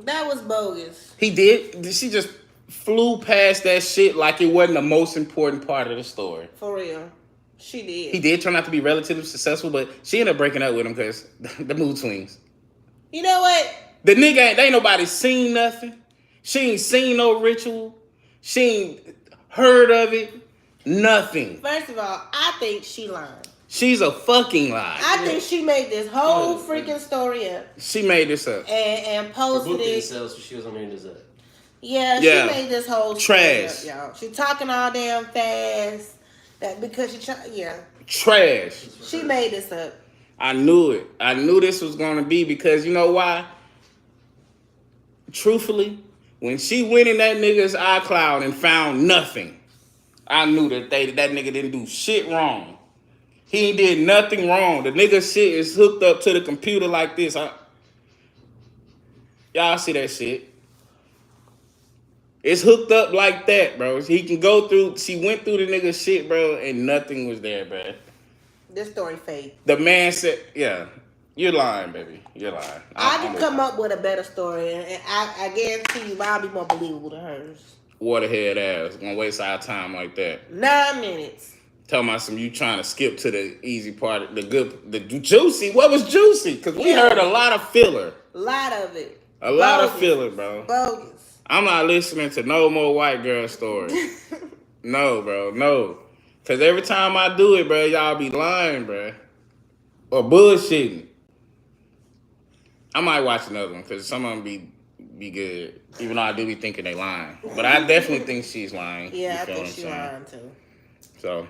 That was bogus. He did. She just flew past that shit like it wasn't the most important part of the story. For real. She did. He did turn out to be relatively successful, but she ended up breaking up with him because the mood swings. You know what? The nigga ain't nobody seen nothing. She ain't seen no ritual. She ain't heard of it. Nothing. First of all, I think she lying. She's a fucking lie. I think she made this whole freaking story up. She made this up. And posted it. So she was on there and does that. Yeah, she made this whole trash story up, y'all. She talking all damn fast. That because trash. She made this up. I knew it. I knew this was gonna be because you know why? Truthfully, when she went in that nigga's iCloud and found nothing, I knew that that nigga didn't do shit wrong. He did nothing wrong. The nigga shit is hooked up to the computer like this. Y'all see that shit? It's hooked up like that, bro. He can go through. She went through the nigga's shit, bro, and nothing was there, bro. This story fake. The man said, "Yeah, you're lying, baby. You're lying." I can come up with a better story, and I guarantee you, I'll be more believable than hers. Waterhead ass gonna waste our time like that. 9 minutes. Tell me some you trying to skip to the easy part, the good, the juicy. What was juicy? Because we heard a lot of filler. A lot of it. A lot of filler, bro. Bogus. I'm not listening to no more white girl stories. No, bro, no. Because every time I do it, bro, y'all be lying, bro. Or bullshitting. I might watch another one because some of them be good. Even though I do be thinking they lying. But I definitely think she's lying. Yeah, I think she's lying too. So,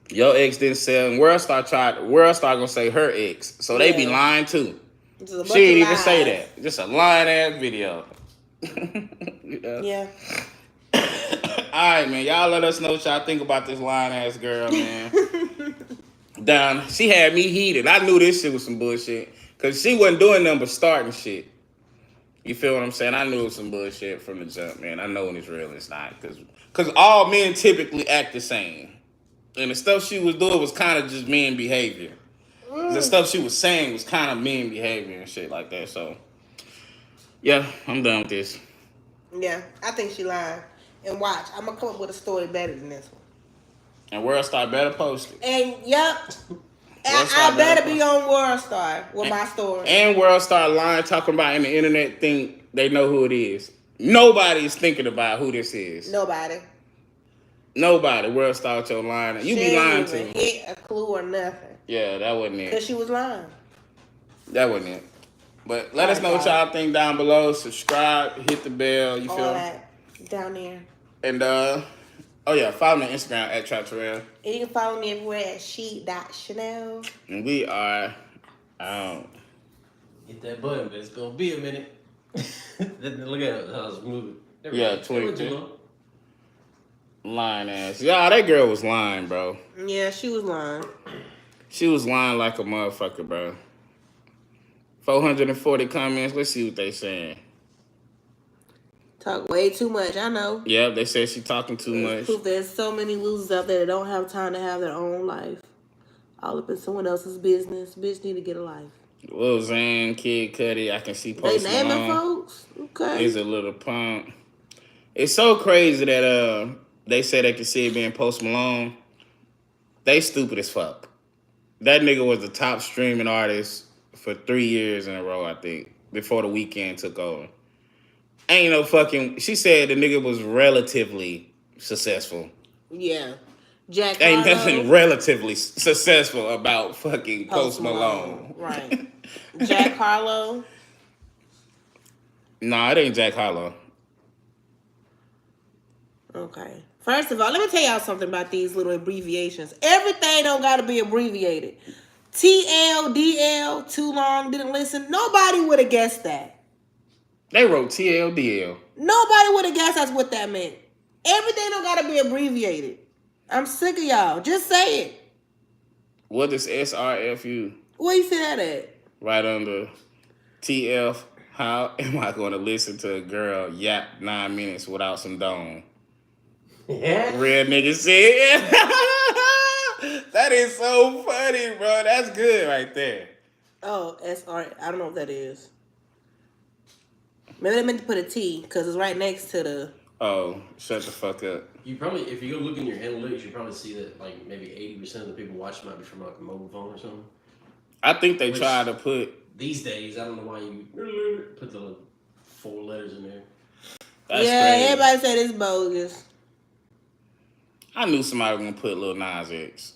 your ex didn't sell, and Worldstar gonna say her ex. So they be lying too. She didn't even say that. Just a lying ass video. Yeah. Alright, man. Y'all let us know what y'all think about this lying ass girl, man. Down. She had me heated. I knew this shit was some bullshit. Cause she wasn't doing nothing but starting shit. You feel what I'm saying? I knew it was some bullshit from the jump, man. I know when it's real and it's not. Cause all men typically act the same. And the stuff she was doing was kind of just men behavior. The stuff she was saying was kind of men behavior and shit like that. So, yeah, I'm done with this. Yeah, I think she lying. And watch, I'm gonna come up with a story better than this one. And Worldstar better post it. And yep, I better be on Worldstar with my story. And Worldstar lying, talking about in the internet think they know who it is. Nobody's thinking about who this is. Nobody. Worldstar with your lying. You be lying too. Hit a clue or nothing. Yeah, that wasn't it. Because she was lying. That wasn't it. But let us know what y'all think down below. Subscribe, hit the bell. You feel that down there. And oh yeah, follow me on Instagram at Trapp Tarell. And you can follow me everywhere at she.Shanell. And we are Hit that button, but it's gonna be a minute. Look at how it's moving. Yeah, tweaked. Lying ass. Yeah, that girl was lying, bro. Yeah, she was lying. She was lying like a motherfucker, bro. 440 comments. Let's see what they saying. Talk way too much, I know. Yeah, they said she talking too much. Proof there's so many losers out there that don't have time to have their own life. All up in someone else's business. Bitch need to get a life. Lil Xan, Kid Cudi, I can see Post They naming Malone. folks? Okay. Is a little pump. It's so crazy that they say they can see it being Post Malone. They stupid as fuck. That nigga was the top streaming artist for 3 years in a row, I think, before the Weeknd took over. Ain't no fucking... She said the nigga was relatively successful. Yeah. Jack Ain't Harlow. nothing relatively successful about fucking Post Malone. Right. Jack Harlow. Nah, it ain't Jack Harlow. Okay. First of all, let me tell y'all something about these little abbreviations. Everything don't got to be abbreviated. TL, DL, too long, didn't listen. Nobody would have guessed that. They wrote TLDL. Nobody would have guessed that's what that meant. Everything don't got to be abbreviated. I'm sick of y'all. Just say it. What is SRFU? Where you see that at? Right under TF. How am I going to listen to a girl yap 9 minutes without some dome? Yeah. Real nigga said. That is so funny, bro. That's good right there. Oh, SR. I don't know what that is. Maybe they meant to put a T because it's right next to the... Oh, shut the fuck up. You probably, if you go look in your analytics, you probably see that like maybe 80% of the people watching might be from like a mobile phone or something. I think they tried to put... These days, I don't know why you put the 4 letters in there. That's yeah, crazy. everybody said it's bogus. I knew somebody was going to put Lil Nas X.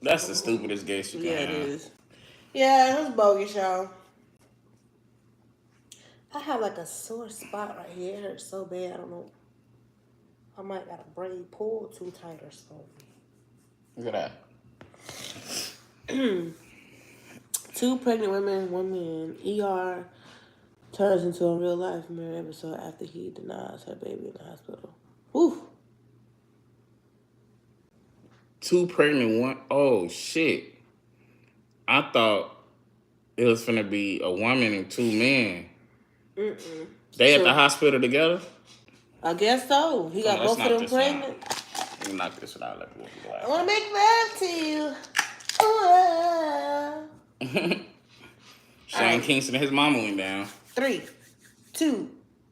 That's the stupidest guess you can Yeah, it have. is. Yeah, it was bogus, y'all. I have like a sore spot right here. It hurts so bad. I don't know. I might got a braid pull too tight or something. Look at that. 2 pregnant women, 1 man. ER turns into a real life mirror episode after he denies her baby in the hospital. Whew. 2 pregnant, 1... Oh, shit. I thought it was finna be a woman and 2 men. Mm-mm. They at the hospital together? I guess so. He got both of them pregnant. Let me knock this one out. I want to make love to you. Shane right. Kingston and his mama went down. 3, 2,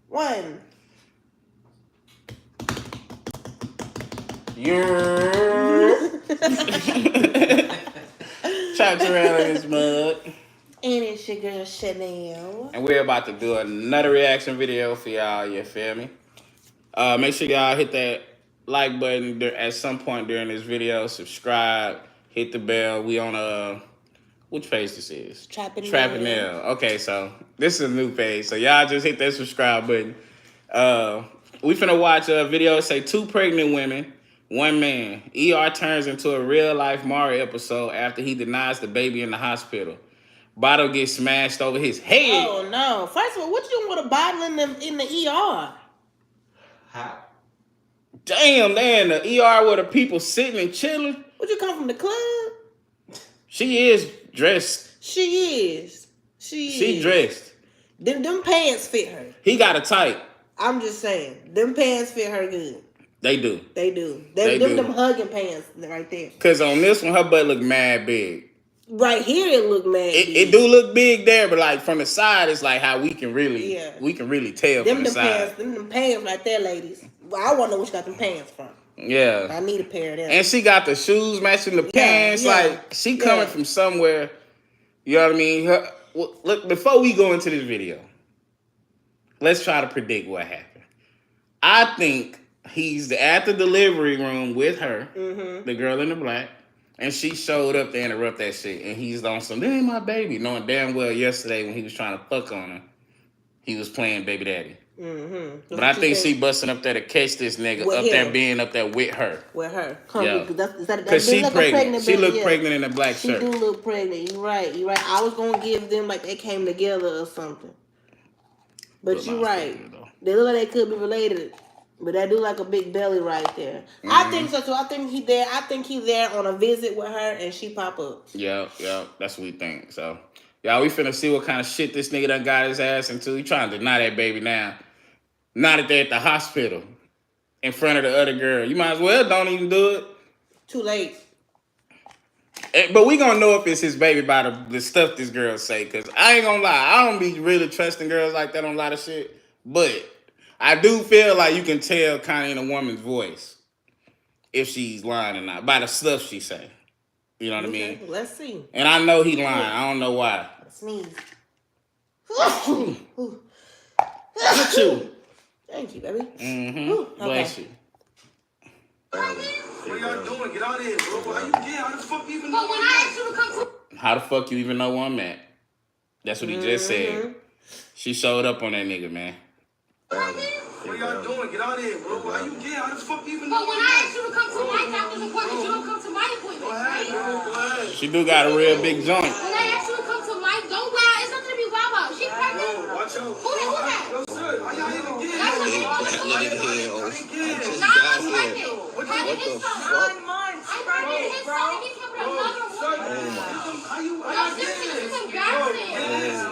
1. Trapp Tarell in his mug. And it's your girl Shanell. And we're about to do another reaction video for y'all, you feel me? Make sure y'all hit that like button at some point during this video. Subscribe, hit the bell. We on which page this is? Trapp Tarell. Okay, so this is a new page. So y'all just hit that subscribe button. We finna watch a video say 2 pregnant women, 1 man. ER turns into a real life Mario episode after he denies the baby in the hospital. Bottle gets smashed over his head. Oh no! First of all, what you doing with a bottle in the ER? How? Damn, they in the ER where the people sitting and chilling. Would you come from the club? She is dressed. She is. She dressed. Them pants fit her. He got a tight. I'm just saying, them pants fit her good. They do. They do. They do. Them hugging pants right there. Cause on this one, her butt look mad big. Right here, it look mad. It do look big there, but like from the side, it's like how we can really tell from the side. Them pants right there, ladies. Well, I want to know where she got them pants from. Yeah. I need a pair of them. And she got the shoes matching the pants. Yeah. Like she coming from somewhere. You know what I mean? Look, before we go into this video, let's try to predict what happened. I think he's at the delivery room with her, the girl in the black. And she showed up to interrupt that shit. And he's on some, that ain't my baby. Knowing damn well yesterday when he was trying to fuck on her, he was playing baby daddy. But I think she busting up there to catch this nigga with up him. there being up there with her. With her. Yeah. Because she like pregnant. She look yeah. pregnant in a black shirt. She do look pregnant. You're right. I was going to give them like they came together or something. But you're right. They look like they could be related. But that do like a big belly right there. I think so too. I think he there. I think he's there on a visit with her and she pop up. Yeah. That's what we think. So, y'all, we finna see what kind of shit this nigga done got his ass into. He trying to deny that baby now. Now that they're at the hospital in front of the other girl. You might as well don't even do it. Too late. But we gonna know if it's his baby by the stuff this girl say. Cause I ain't gonna lie. I don't be really trusting girls like that on a lot of shit. But I do feel like you can tell kind of in a woman's voice if she's lying or not by the stuff she say. You know what I mean? Let's see. And I know he lying. I don't know why. Sneeze. What you? Thank you, baby. Mm-hmm. Bless you. What y'all doing? Get out of here, bro. How the fuck you even know? How the fuck you even know where I'm at? That's what he just said. She showed up on that nigga, man. What y'all doing? Get out of here, bro. How the fuck you even know? But when I asked you to come to my doctor's appointment, you don't come to my appointment, right? She do got a real big joint. When I asked you to come to my, don't wow. It's nothing to be wow about. She pregnant. Watch out. Who that? Yo, sir. How y'all even get That's what here? you want to do. I didn't get here. What the fuck? 9 months. I'm pregnant. His son, and he's coming another woman. How you This get is here? embarrassing.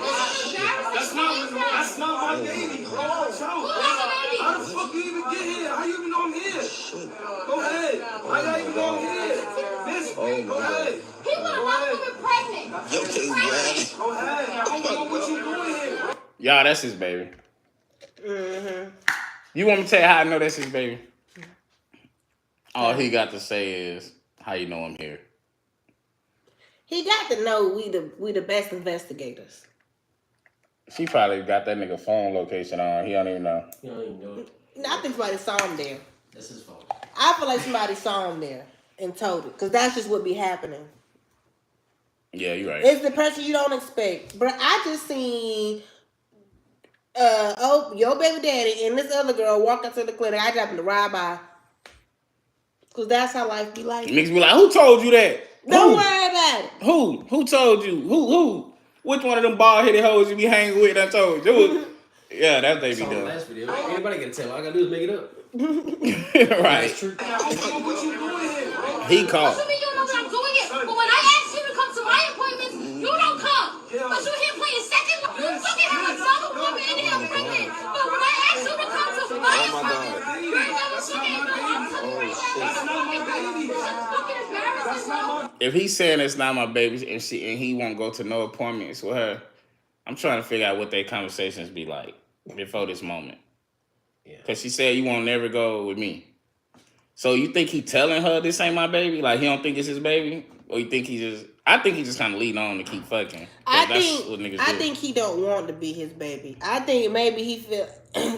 That's not my baby. Bro, watch out. Who has a baby? How the fuck you even get here? How you even know I'm here? Go ahead. How y'all even know I'm here? Bitch, go ahead. He put another woman pregnant. She's pregnant. Go ahead. I don't know what you doing here. Y'all, that's his baby. You want me to tell you how I know that's his baby? All he got to say is, how you know I'm here? He got to know we the best investigators. She probably got that nigga phone location on. He don't even know. You don't even know it. I think somebody saw him there. That's his fault. I feel like somebody saw him there and told it. Because that's just what be happening. Yeah, you're right. It's the person you don't expect. But I just seen your baby daddy and this other girl walk into the clinic. I just happened to ride by. Because that's how life be like. Niggas be like, who told you that? Don't worry about it. Who? Who told you? Who? Which one of them bald-headed hoes you be hanging with that told you? Yeah, that's they be Saw the doing. last video. Anybody can tell. All I gotta do is make it up. Right. That's true. He called. What you mean you don't know that I'm doing it? But when I ask you to come to my appointments, you don't come. But you here playing second. You fucking have another woman in here pregnant. But when I ask you to come to my appointments, you're never fucking embarrassing. If he's saying it's not my baby and he won't go to no appointments with her, I'm trying to figure out what their conversations be like before this moment. Yeah. Cause she said you won't never go with me. So you think he telling her this ain't my baby? Like he don't think it's his baby? Or you think he just... I think he just kind of leading on to keep fucking. I I think he don't want to be his baby. I think maybe he feel...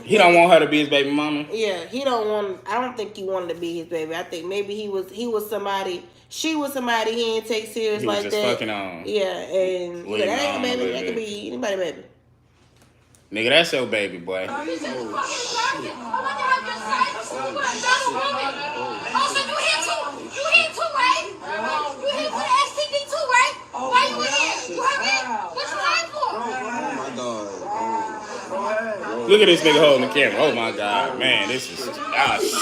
he don't want her to be his baby mama? Yeah, he don't want... I don't think he wanted to be his baby. I think maybe he was somebody... She was somebody he didn't take serious He was like just that. fucking on. Yeah, and Leading that ain't on my a baby. little That could bit. be anybody baby. Nigga, that's your baby, boy. I want to have your side. But another woman. Oh, so you here too? You here too, right? You here for the STD too, right? Why you in here? You heard me? What you lying for? Look at this nigga holding the camera. Oh my God, man, this is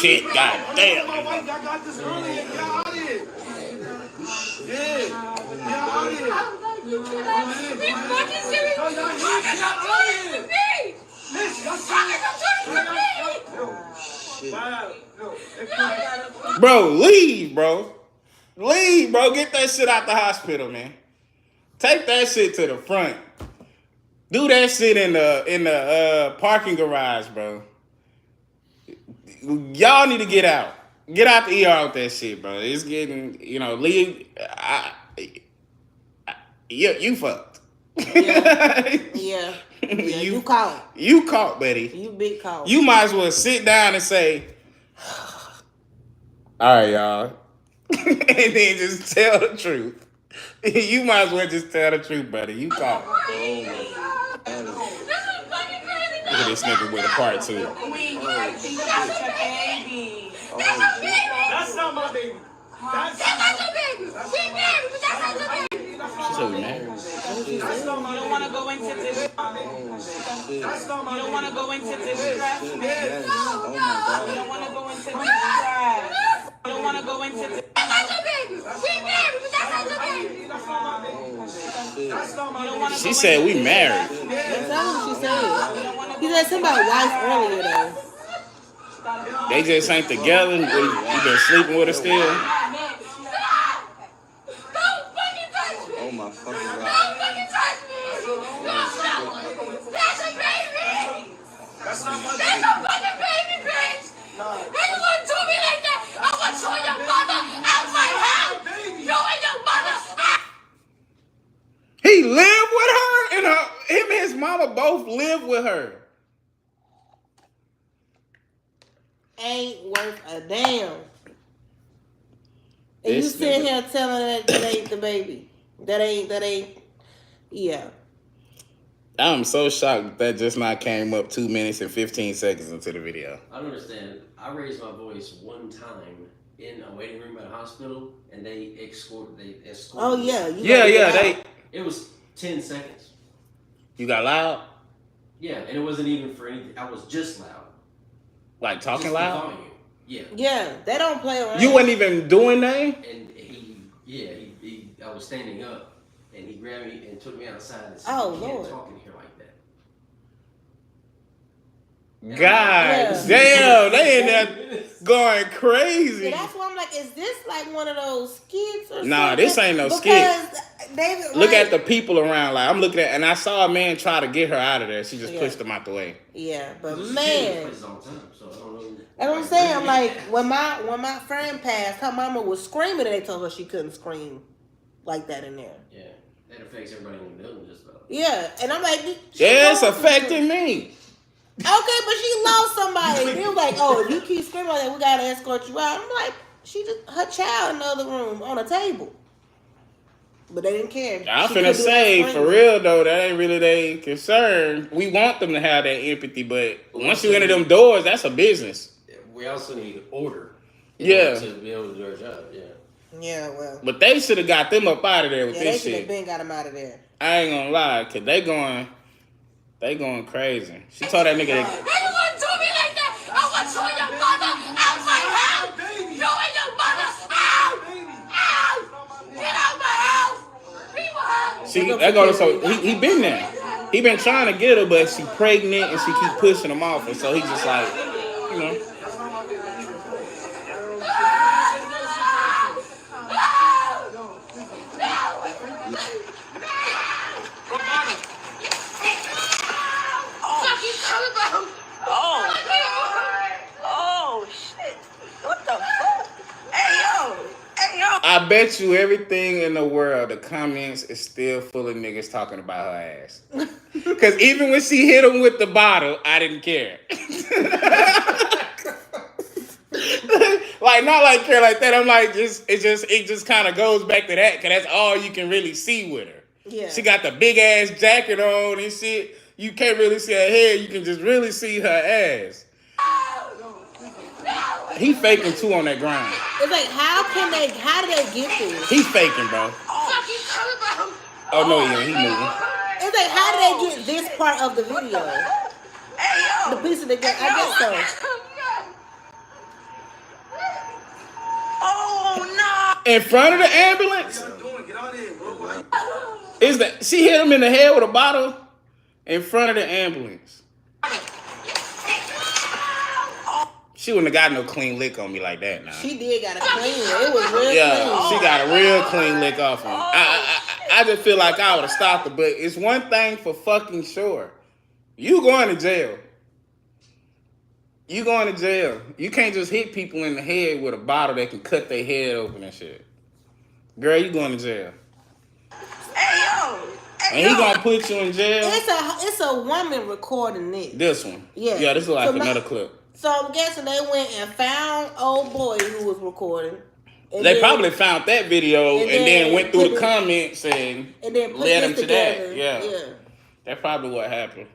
shit. God damn. I got this earlier. Get out of here. Yeah. Get out of here. You fucking serious? Fucking don't do this to me! Fucking don't do this to me! Bro, leave, bro. Leave, bro. Get that shit out the hospital, man. Take that shit to the front. Do that shit in the parking garage, bro. Y'all need to get out. Get out the ER with that shit, bro. It's getting, leave. You fucked. Yeah. You caught. You caught, buddy. You big caught. You might as well sit down and say, all right, y'all. And then just tell the truth. You might as well just tell the truth, buddy. You caught. This is fucking crazy. hit this nigga with a part 2. That's not my baby. That's not your baby. We married, but that's not your baby. She said we married. You don't want to go into this. You don't want to go into this stress. You don't want to go into this stress. You don't want to go into this. That's not your baby. We married, but that's not your baby. She said we married. That's not what she said. He said something about wife earlier though. They just ain't together. You been sleeping with her still? Don't fucking touch me. Oh my fucking Don't God. fucking touch me. No. That's a baby. That's a fucking baby, bitch. They wouldn't do me like that. I want you and your mother out my house. You and your mother out. He lived with her, and him and his mama both live with her. Ain't worth a damn. And you This sitting nigga. here telling that ain't the baby. That ain't. Yeah. I'm so shocked that just not came up 2 minutes and 15 seconds into the video. I don't understand. I raised my voice one time in a waiting room at a hospital, and they escorted. Oh yeah. You Yeah, gotta yeah, get they. out. It was 10 seconds. You got loud? Yeah, and it wasn't even for anything. I was just loud. Like talking Just loud? the volume. Yeah. Yeah, they don't play around. You wasn't even doing nothing? And I was standing up, and he grabbed me and took me outside and said, Oh, "You can't Lord. talk in here like that." God Yeah. damn, they in there going Yeah, crazy. that's why I'm like, is this like one of those skits or something? Nah, this ain't no skit. Because David, Look like, at the people around. Like I'm looking at, and I saw a man try to get her out of there. She just Yeah. pushed him out the way. Yeah, but This is man, places all the time, so I don't know. that's what I'm saying. I'm like, when my friend passed, her mama was screaming, and they told her she couldn't scream like that in there. Yeah, that affects everybody in the building just about. Yeah, and I'm like, she Yeah, it's lost affecting me. Okay, but she lost somebody. And they was like, oh, if you keep screaming like that, we gotta escort you out. I'm like, her child in the other room on a table. But they didn't care. I'm She finna couldn't do say, that for real though, that ain't really their concern. We want them to have that empathy, but once you enter them doors, that's a business. We also need order. Yeah. To be able to do our job. Yeah. Yeah, well. But they should have got them up out of there with Yeah, they this should have shit. been got him out of there. I ain't gonna lie, cause they going crazy. She told that nigga They wouldn't do me like that. I want you and your mother out my house. You and your mother out. Out. Get out my house. People house. that go to so he been there. He been trying to get her, but she pregnant and she keep pushing him off, and so he just like, you know. Oh shit! What the fuck? Hey yo! I bet you everything in the world, the comments is still full of niggas talking about her ass. Cause even when she hit him with the bottle, I didn't care. Like not like care like that. I'm like it just kind of goes back to that, cause that's all you can really see with her. Yeah. She got the big ass jacket on and shit. You can't really see her head. You can just really see her ass. He faking too on that grind. It's like, how did they get this? He faking, bro. Oh no, yeah, he moving. It's like, how did they get this part of the video? The piece of the game, I guess so. Oh In front of the ambulance? Is that she hit him in the head with a bottle in front of the ambulance? She wouldn't have got no clean lick on me like that now. She did got a clean. It was real Yeah, clean. she got a real clean lick off him. I just feel like I would have stopped her, but it's one thing for fucking sure. You going to jail. You going to jail. You can't just hit people in the head with a bottle that can cut their head open and shit. Girl, you going to jail. And he gonna put you in jail. It's a woman recording this. This one. Yeah. Yeah, this is like So another clip. So I'm guessing they went and found old boy who was recording. And They then- probably found that video and then went through put the it- comments and and then put led this him to together. that. Yeah. That's probably what happened.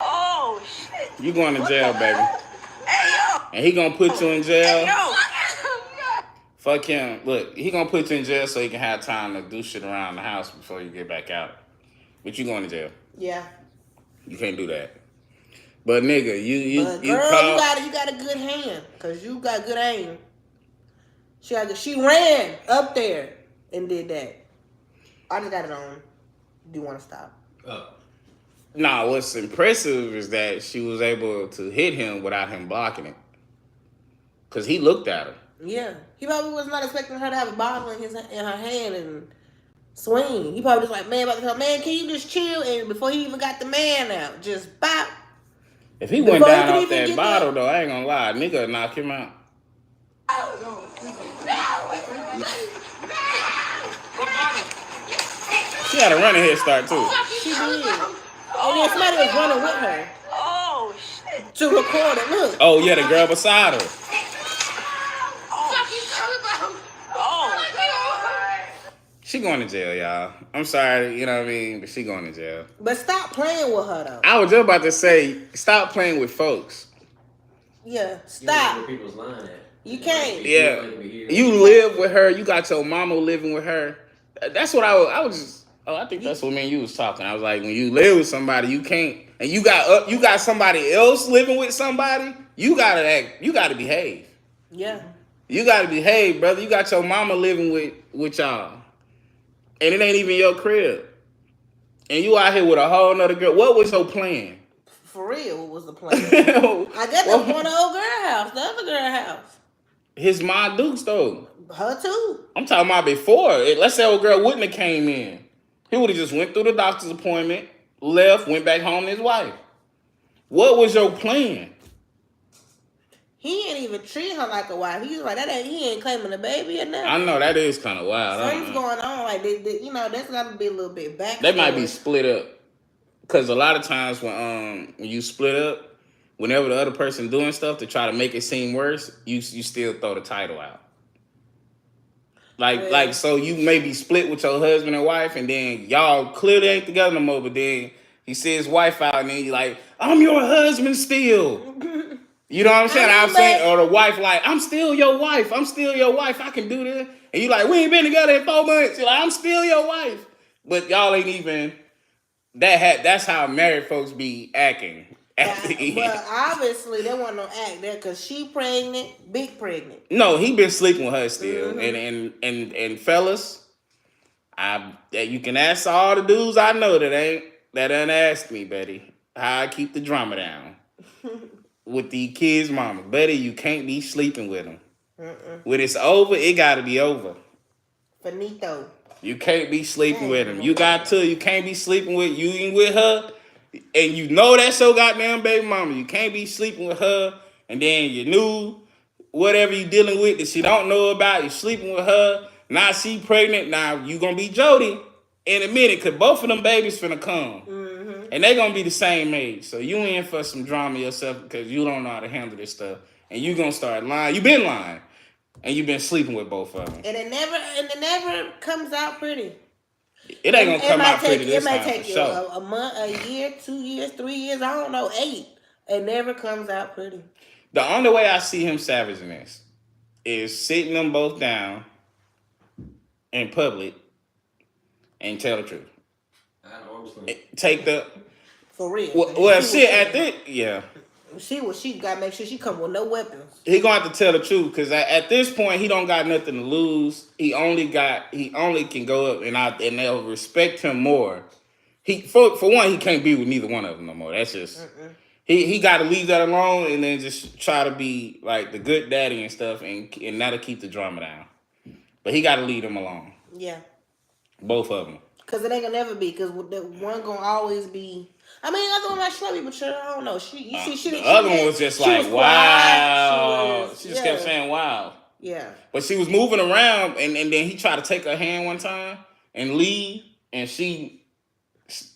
Oh, shit. You going to jail, baby. Hey, yo. And he gonna put you in jail. Hey, yo. Fuck him. Look, he gonna put you in jail so he can have time to do shit around the house before you get back out. But you going to jail. Yeah. You can't do that. But nigga, you But you girl, call, you got a good hand, cause you got good aim. She ran up there and did that. I just got it on. Do you want to stop? Nah, what's impressive is that she was able to hit him without him blocking it. Cause he looked at her. Yeah, he probably was not expecting her to have a bottle in her hand and swing. He probably just like, man, about to tell, man, can you just chill? And before he even got the man out, just bop. If he went down off that bottle, though, I ain't gonna lie, nigga would knock him out. She had a running head start too. She did. And then somebody was running with her. Oh, shit. To record it. Look. Oh yeah, the girl beside her. She going to jail, y'all. I'm sorry, you know what I mean, but she going to jail. But stop playing with her though. I was just about to say, stop playing with folks. Yeah, stop. Where people's lying at. You can't. Yeah, you live with her. You got your mama living with her. That's what I was just. Oh, I think that's what me and you was talking. I was like, when you live with somebody, you can't, and you got somebody else living with somebody. You gotta act. You gotta behave. Yeah. You gotta behave, brother. You got your mama living with y'all, and it ain't even your crib, and you out here with a whole nother girl. What was your plan? For real, what was the plan? I got the one old girl house, the other girl house. His mom Dukes though. Her too. I'm talking about before. Let's say old girl wouldn't have came in. He would have just went through the doctor's appointment, left, went back home to his wife. What was your plan? He ain't even treat her like a wife. He was like, he ain't claiming the baby or nothing. I know that is kind of wild. Something's going on. Like, that's got to be a little bit back. They might be split up. Because a lot of times when you split up, whenever the other person doing stuff to try to make it seem worse, you still throw the title out. Like so you may be split with your husband and wife, and then y'all clearly ain't together no more, but then he see his wife out, and then you like, I'm your husband still. You know what I'm saying? I'm saying, or the wife like, I'm still your wife. I'm still your wife. I can do this. And you like, we ain't been together in 4 months. You're like, I'm still your wife. But y'all ain't even, that's how married folks be acting. Well, obviously, they want no act there because she pregnant, big pregnant. No, he been sleeping with her still. Mm-hmm. And fellas, you can ask all the dudes I know that done asked me, Betty, how I keep the drama down with the kids' mama. Betty, you can't be sleeping with them. When it's over, it got to be over. Finito. You can't be sleeping with them. You can't be sleeping with you ain't with her. And you know that's your goddamn baby mama. You can't be sleeping with her, and then you knew whatever you dealing with that she don't know about. You sleeping with her. Now she pregnant. Now you gonna be Jody in a minute, cause both of them babies finna come, and they gonna be the same age. So you in for some drama yourself because you don't know how to handle this stuff, and you gonna start lying. You been lying, and you been sleeping with both of them. And it never comes out pretty. It ain't gonna come out pretty this time. It might take you a month, a year, 2 years, 3 years, I don't know, 8. It never comes out pretty. The only way I see him savaging this is sitting them both down in public and tell the truth. I don't understand. For real. Well, shit, at this, yeah. She got to make sure she come with no weapons. He gonna have to tell the truth because at this point he don't got nothing to lose. He only can go up and they'll respect him more. For one, he can't be with neither one of them no more. That's just he got to leave that alone and then just try to be like the good daddy and stuff and that'll keep the drama down. But he got to leave them alone. Yeah. Both of them. Because it ain't gonna never be. Because the one gonna always be. I mean, the other one might show me, but I don't know. The other one was just like, wow. She just kept saying, wow. Yeah. But she was moving around, and then he tried to take her hand one time and leave, and she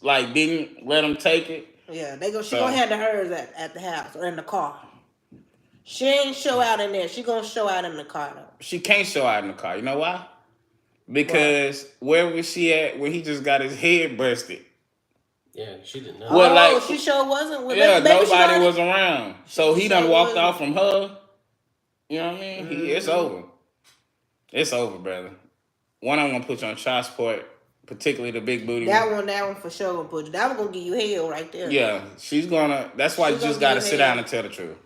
like didn't let him take it. Yeah, she gonna hand hers at the house or in the car. She ain't show out in there. She gonna show out in the car though. She can't show out in the car. You know why? Because where was she at when he just got his head busted? Yeah, she didn't know. Well, like, she sure wasn't. With yeah, maybe nobody was around. So he done walked wasn't. off from her. You know what I mean? It's over. It's over, brother. One, I'm gonna put you on child support, particularly the big booty. That one for sure gonna put you. That one gonna give you hell right there. Yeah, she's gonna. That's why you just gotta sit down and tell the truth.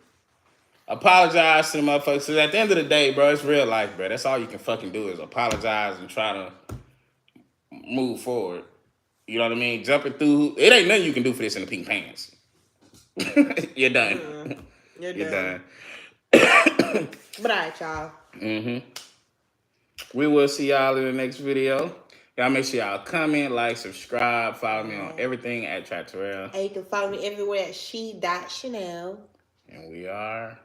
Apologize to the motherfuckers. Cause at the end of the day, bro, it's real life, bro. That's all you can fucking do is apologize and try to move forward. You know what I mean? Jumping through, it ain't nothing you can do for this in the pink pants. You're done. You're done. But all right, y'all. We will see y'all in the next video. Y'all make sure y'all comment, like, subscribe, follow me on everything at Trapp Tarell. And you can follow me everywhere at she.Shanell. And we are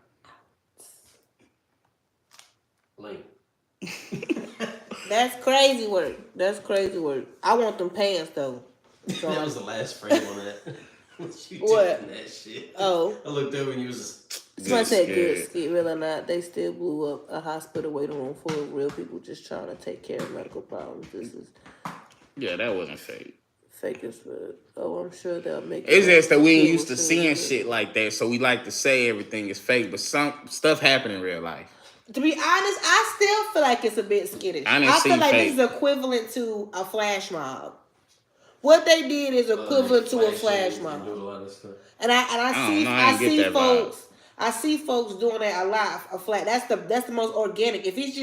Link. That's crazy work. I want them pants though. So that was the last frame on that. What? That shit. Oh. I looked over and you was Somebody said good skit, real or not. They still blew up a hospital waiting room full of real people just trying to take care of medical problems. This is that wasn't fake. Fake as fuck. Oh, I'm sure they'll make it. It's just that we ain't used to seeing shit like that, so we like to say everything is fake, but some stuff happen in real life. To be honest, I still feel like it's a bit skittish. I feel like this is equivalent to a flash mob. What they did is equivalent to a flash mob. And I see folks doing that a lot. A flat. That's the most organic. If it's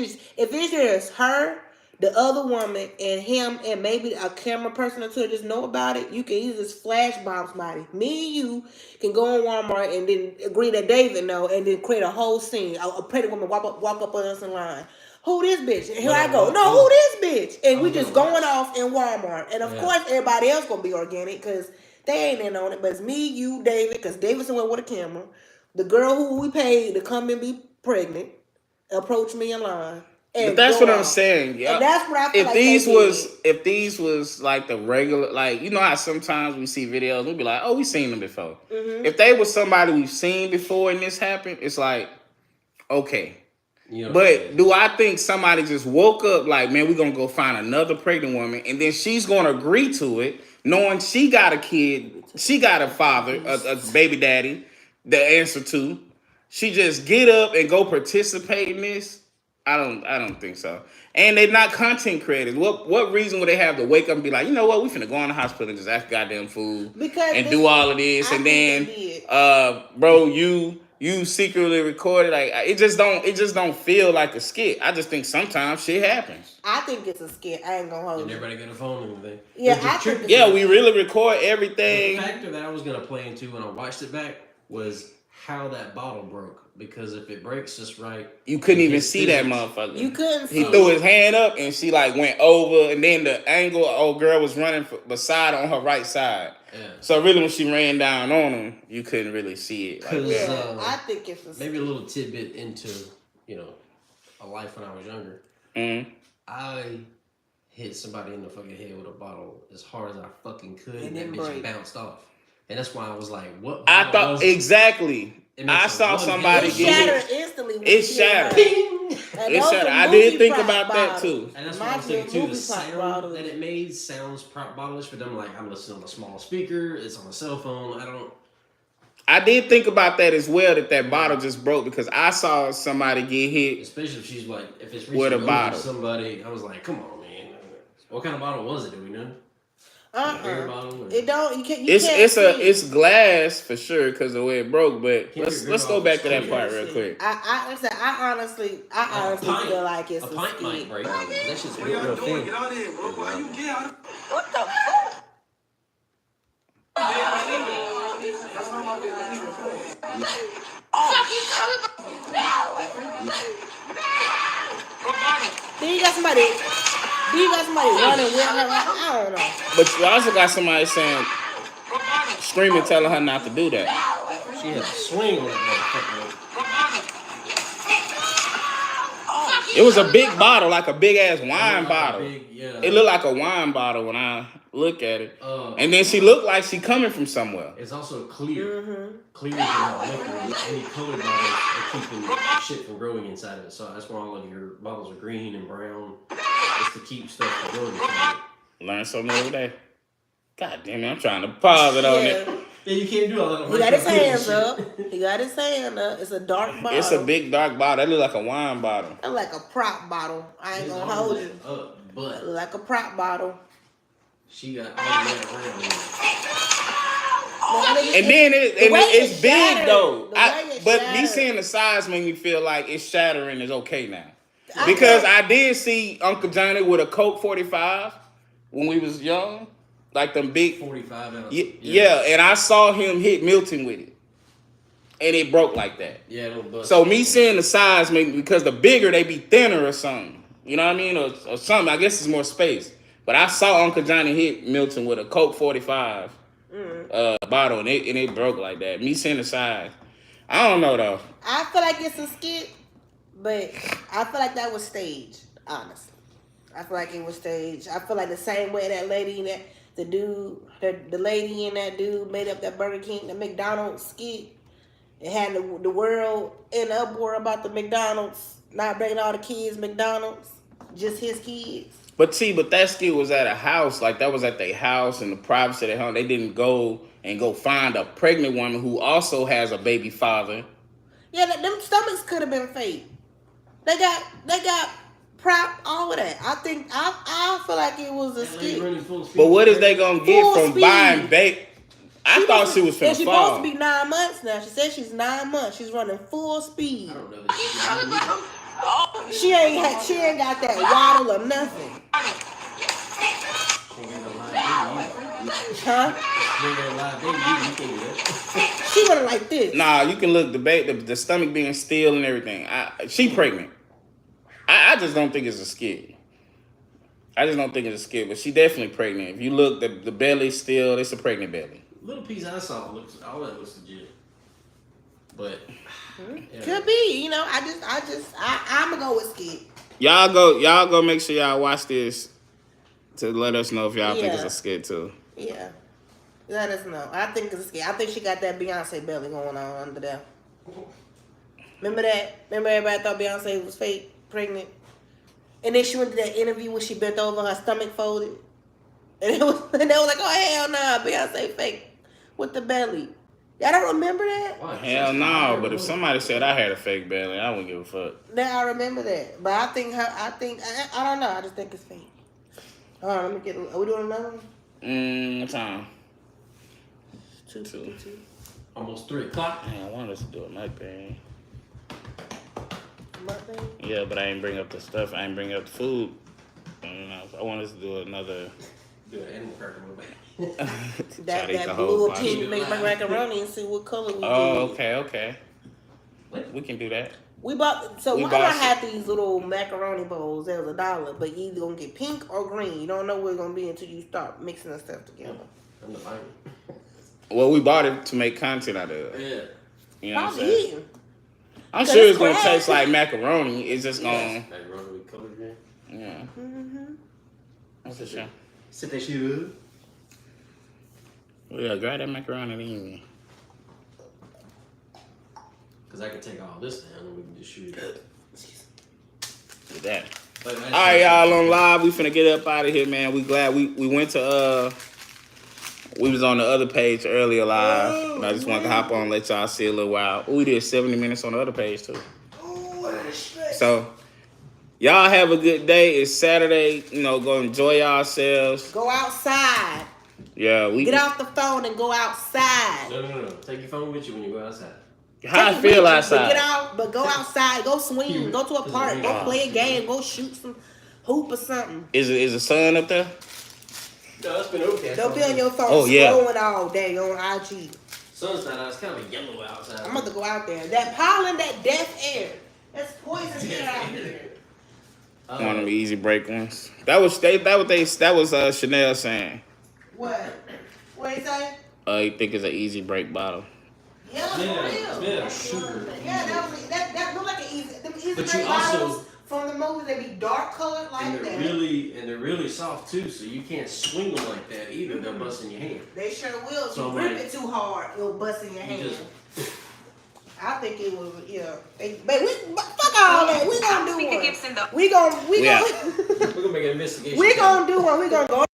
just her, the other woman, and him, and maybe a camera person or two just know about it, you can either just flash bomb somebody. Me and you can go in Walmart and then agree that David know, and then create a whole scene. A pregnant woman walk up on us in line. Who this bitch? And here I go. No, who this bitch? And we just going off in Walmart. And of course, everybody else gonna be organic because they ain't in on it. But it's me, you, David, because David's somewhere with a camera. The girl who we paid to come and be pregnant approached me in line. But that's what I'm saying. Yeah, that's what I feel if these was like the regular, like, you know how sometimes we see videos, we be like, oh, we seen them before. If they was somebody we've seen before and this happened, it's like, okay. But do I think somebody just woke up like, man, we're gonna go find another pregnant woman, and then she's gonna agree to it, knowing she got a kid, she got a father, a baby daddy, the answer to. She just get up and go participate in this? I don't think so. And they're not content creators. What reason would they have to wake up and be like, you know what, we finna go in the hospital and just ask goddamn food and do all of this, and then bro, you secretly recorded, like, it just don't feel like a skit. I just think sometimes shit happens. I think it's a skit. I ain't gonna hold you. And everybody got a phone and everything. Yeah, we really record everything. The factor that I was gonna play into when I watched it back was how that bottle broke. Because if it breaks just right, you couldn't even see that motherfucker. You couldn't see. He threw his hand up and she like went over, and then the angle, old girl was running beside on her right side. Yeah. So really, when she ran down on him, you couldn't really see it. Like that. I think it's maybe a little tidbit into a life when I was younger. I hit somebody in the fucking head with a bottle as hard as I fucking could, and that bitch bounced off. And that's why I was like, "What?" I thought exactly. I saw somebody get shattered instantly. It shattered. It shattered. I did think about that too. And that's what I was thinking too. The sound that it made sounds prop bottleish, but I'm like, I'm listening on a small speaker. It's on a cell phone. I did think about that as well. That bottle just broke because I saw somebody get hit. Especially if she's like, if it's with a bottle. Somebody, I was like, come on, man. What kind of bottle was it? Do we know? It don't. You can't. It's glass for sure because of the way it broke. But let's go back to that part real quick. I honestly feel like it's a pint might break. That shit's real thin. What the fuck? Then you got somebody running with her? I don't know. But you also got somebody saying, screaming, telling her not to do that. She had a swing on that motherfucker. It was a big bottle, like a big ass wine bottle. It looked like a wine bottle when I look at it. And then she looked like she coming from somewhere. It's also clear. Clear is not liquid. Any colored bottles are keeping shit from growing inside of it. So that's why all of your bottles are green and brown. It's to keep stuff from growing inside of it. Learn something every day. God damn it, I'm trying to pause it on it. Yeah, you can't do all that. He got his hands up. He got his hand up. It's a dark bottle. It's a big dark bottle. That look like a wine bottle. That's like a prop bottle. I ain't gonna hold you. But like a prop bottle. She got all that around me. And then it's big though. But me seeing the size made me feel like it's shattering is okay now. Because I did see Uncle Johnny with a Coke 45 when we was young. Like them big 45 ounce. Yeah, and I saw him hit Milton with it. And it broke like that. Yeah, it'll bust. So me seeing the size maybe because the bigger they be thinner or something. You know what I mean? Or something. I guess it's more space. But I saw Uncle Johnny hit Milton with a Coke 45 bottle and it broke like that. Me seeing the size. I don't know though. I feel like it's a skit, but I feel like that was staged, honestly. I feel like it was staged. I feel like the same way that lady and the lady and that dude made up that Burger King, the McDonald's skit. It had the world in uproar about the McDonald's not bringing all the kids McDonald's, just his kids. But that skit was at a house, like that was at their house and the privacy of their home. They didn't go find a pregnant woman who also has a baby father. Yeah, them stomachs could have been fake. They got prop, all of that. I think I feel like it was a skit. But what is they gonna get from buying baby? I thought she was finna she's fall. supposed to be 9 months now. She said she's 9 months. She's running full speed. I don't know that She ain't got that waddle or nothing. Huh? She running like this. Nah, you can look the stomach being still and everything. She pregnant. I just don't think it's a skit. But she definitely pregnant. If you look, the belly still, it's a pregnant belly. Little piece I saw all that looks legit. But yeah. Could be, you know. I'm gonna go with skit. Y'all go make sure y'all watch this to let us know if y'all think it's a skit too. Yeah. Let us know. I think it's a skit. I think she got that Beyonce belly going on under there. Remember that? Remember everybody thought Beyonce was fake, pregnant? And then she went to that interview where she bent over, her stomach folded. And they was like, oh, hell nah, Beyonce fake with the belly. Y'all don't remember that? Hell no, but if somebody said I had a fake belly, I wouldn't give a fuck. Now I remember that. But I don't know. I just think it's fake. Hold on, are we doing another one? What time? 2. Almost 3 o'clock. Man, I wanted us to do a mukbang. Mukbang? Yeah, but I ain't bring up the stuff. I ain't bring up the food. I wanted us to do another. Do an animal cracker mukbang. that blue pink make macaroni and see what color we do. Okay. What? We can do that. Why I had these little macaroni bowls? They was $1, but you either gonna get pink or green. You don't know what it's gonna be until you start mixing the stuff together. I'm the buyer. Well, we bought it to make content out of it. Yeah. You know what I'm saying? I'm sure it's gonna taste like macaroni. It's just gonna. Macaroni with color green. Yeah. That's for sure. Sit that shit up. Well, yeah, grab that macaroni and eat me. Because I can take all this down and we can just shoot it. With that. All right, y'all on live. We finna get up out of here, man. We glad we went to we was on the other page earlier live. And I just wanted to hop on and let y'all see a little while. We did 70 minutes on the other page too. So y'all have a good day. It's Saturday. You know, go enjoy yourselves. Go outside. Yeah, we get off the phone and go outside. No. Take your phone with you when you go outside. How I feel outside. But go outside. Go swing. Go to a park. Go play a game. Go shoot some hoop or something. Is the sun up there? No, it's been okay. Don't be on your phone scrolling all day on IG. Sun's not out. It's kind of yellow outside. I'm about to go out there. That pollen, that death air. That's poison air out here. One of them easy break ones. That was Shanell saying. What? What did he say? You think it's an easy break bottle. Yeah, for real. Yeah, sugar. Yeah, that looked like an easy. Them easy break bottles from the movies, they be dark colored like that. They're really soft too, so you can't swing them like that either. They'll bust in your hand. They sure will. If you grip it too hard, it'll bust in your hand. I think it was, yeah. But fuck all that. We gonna do one. We gonna make an investigation. We gonna do one. We gonna go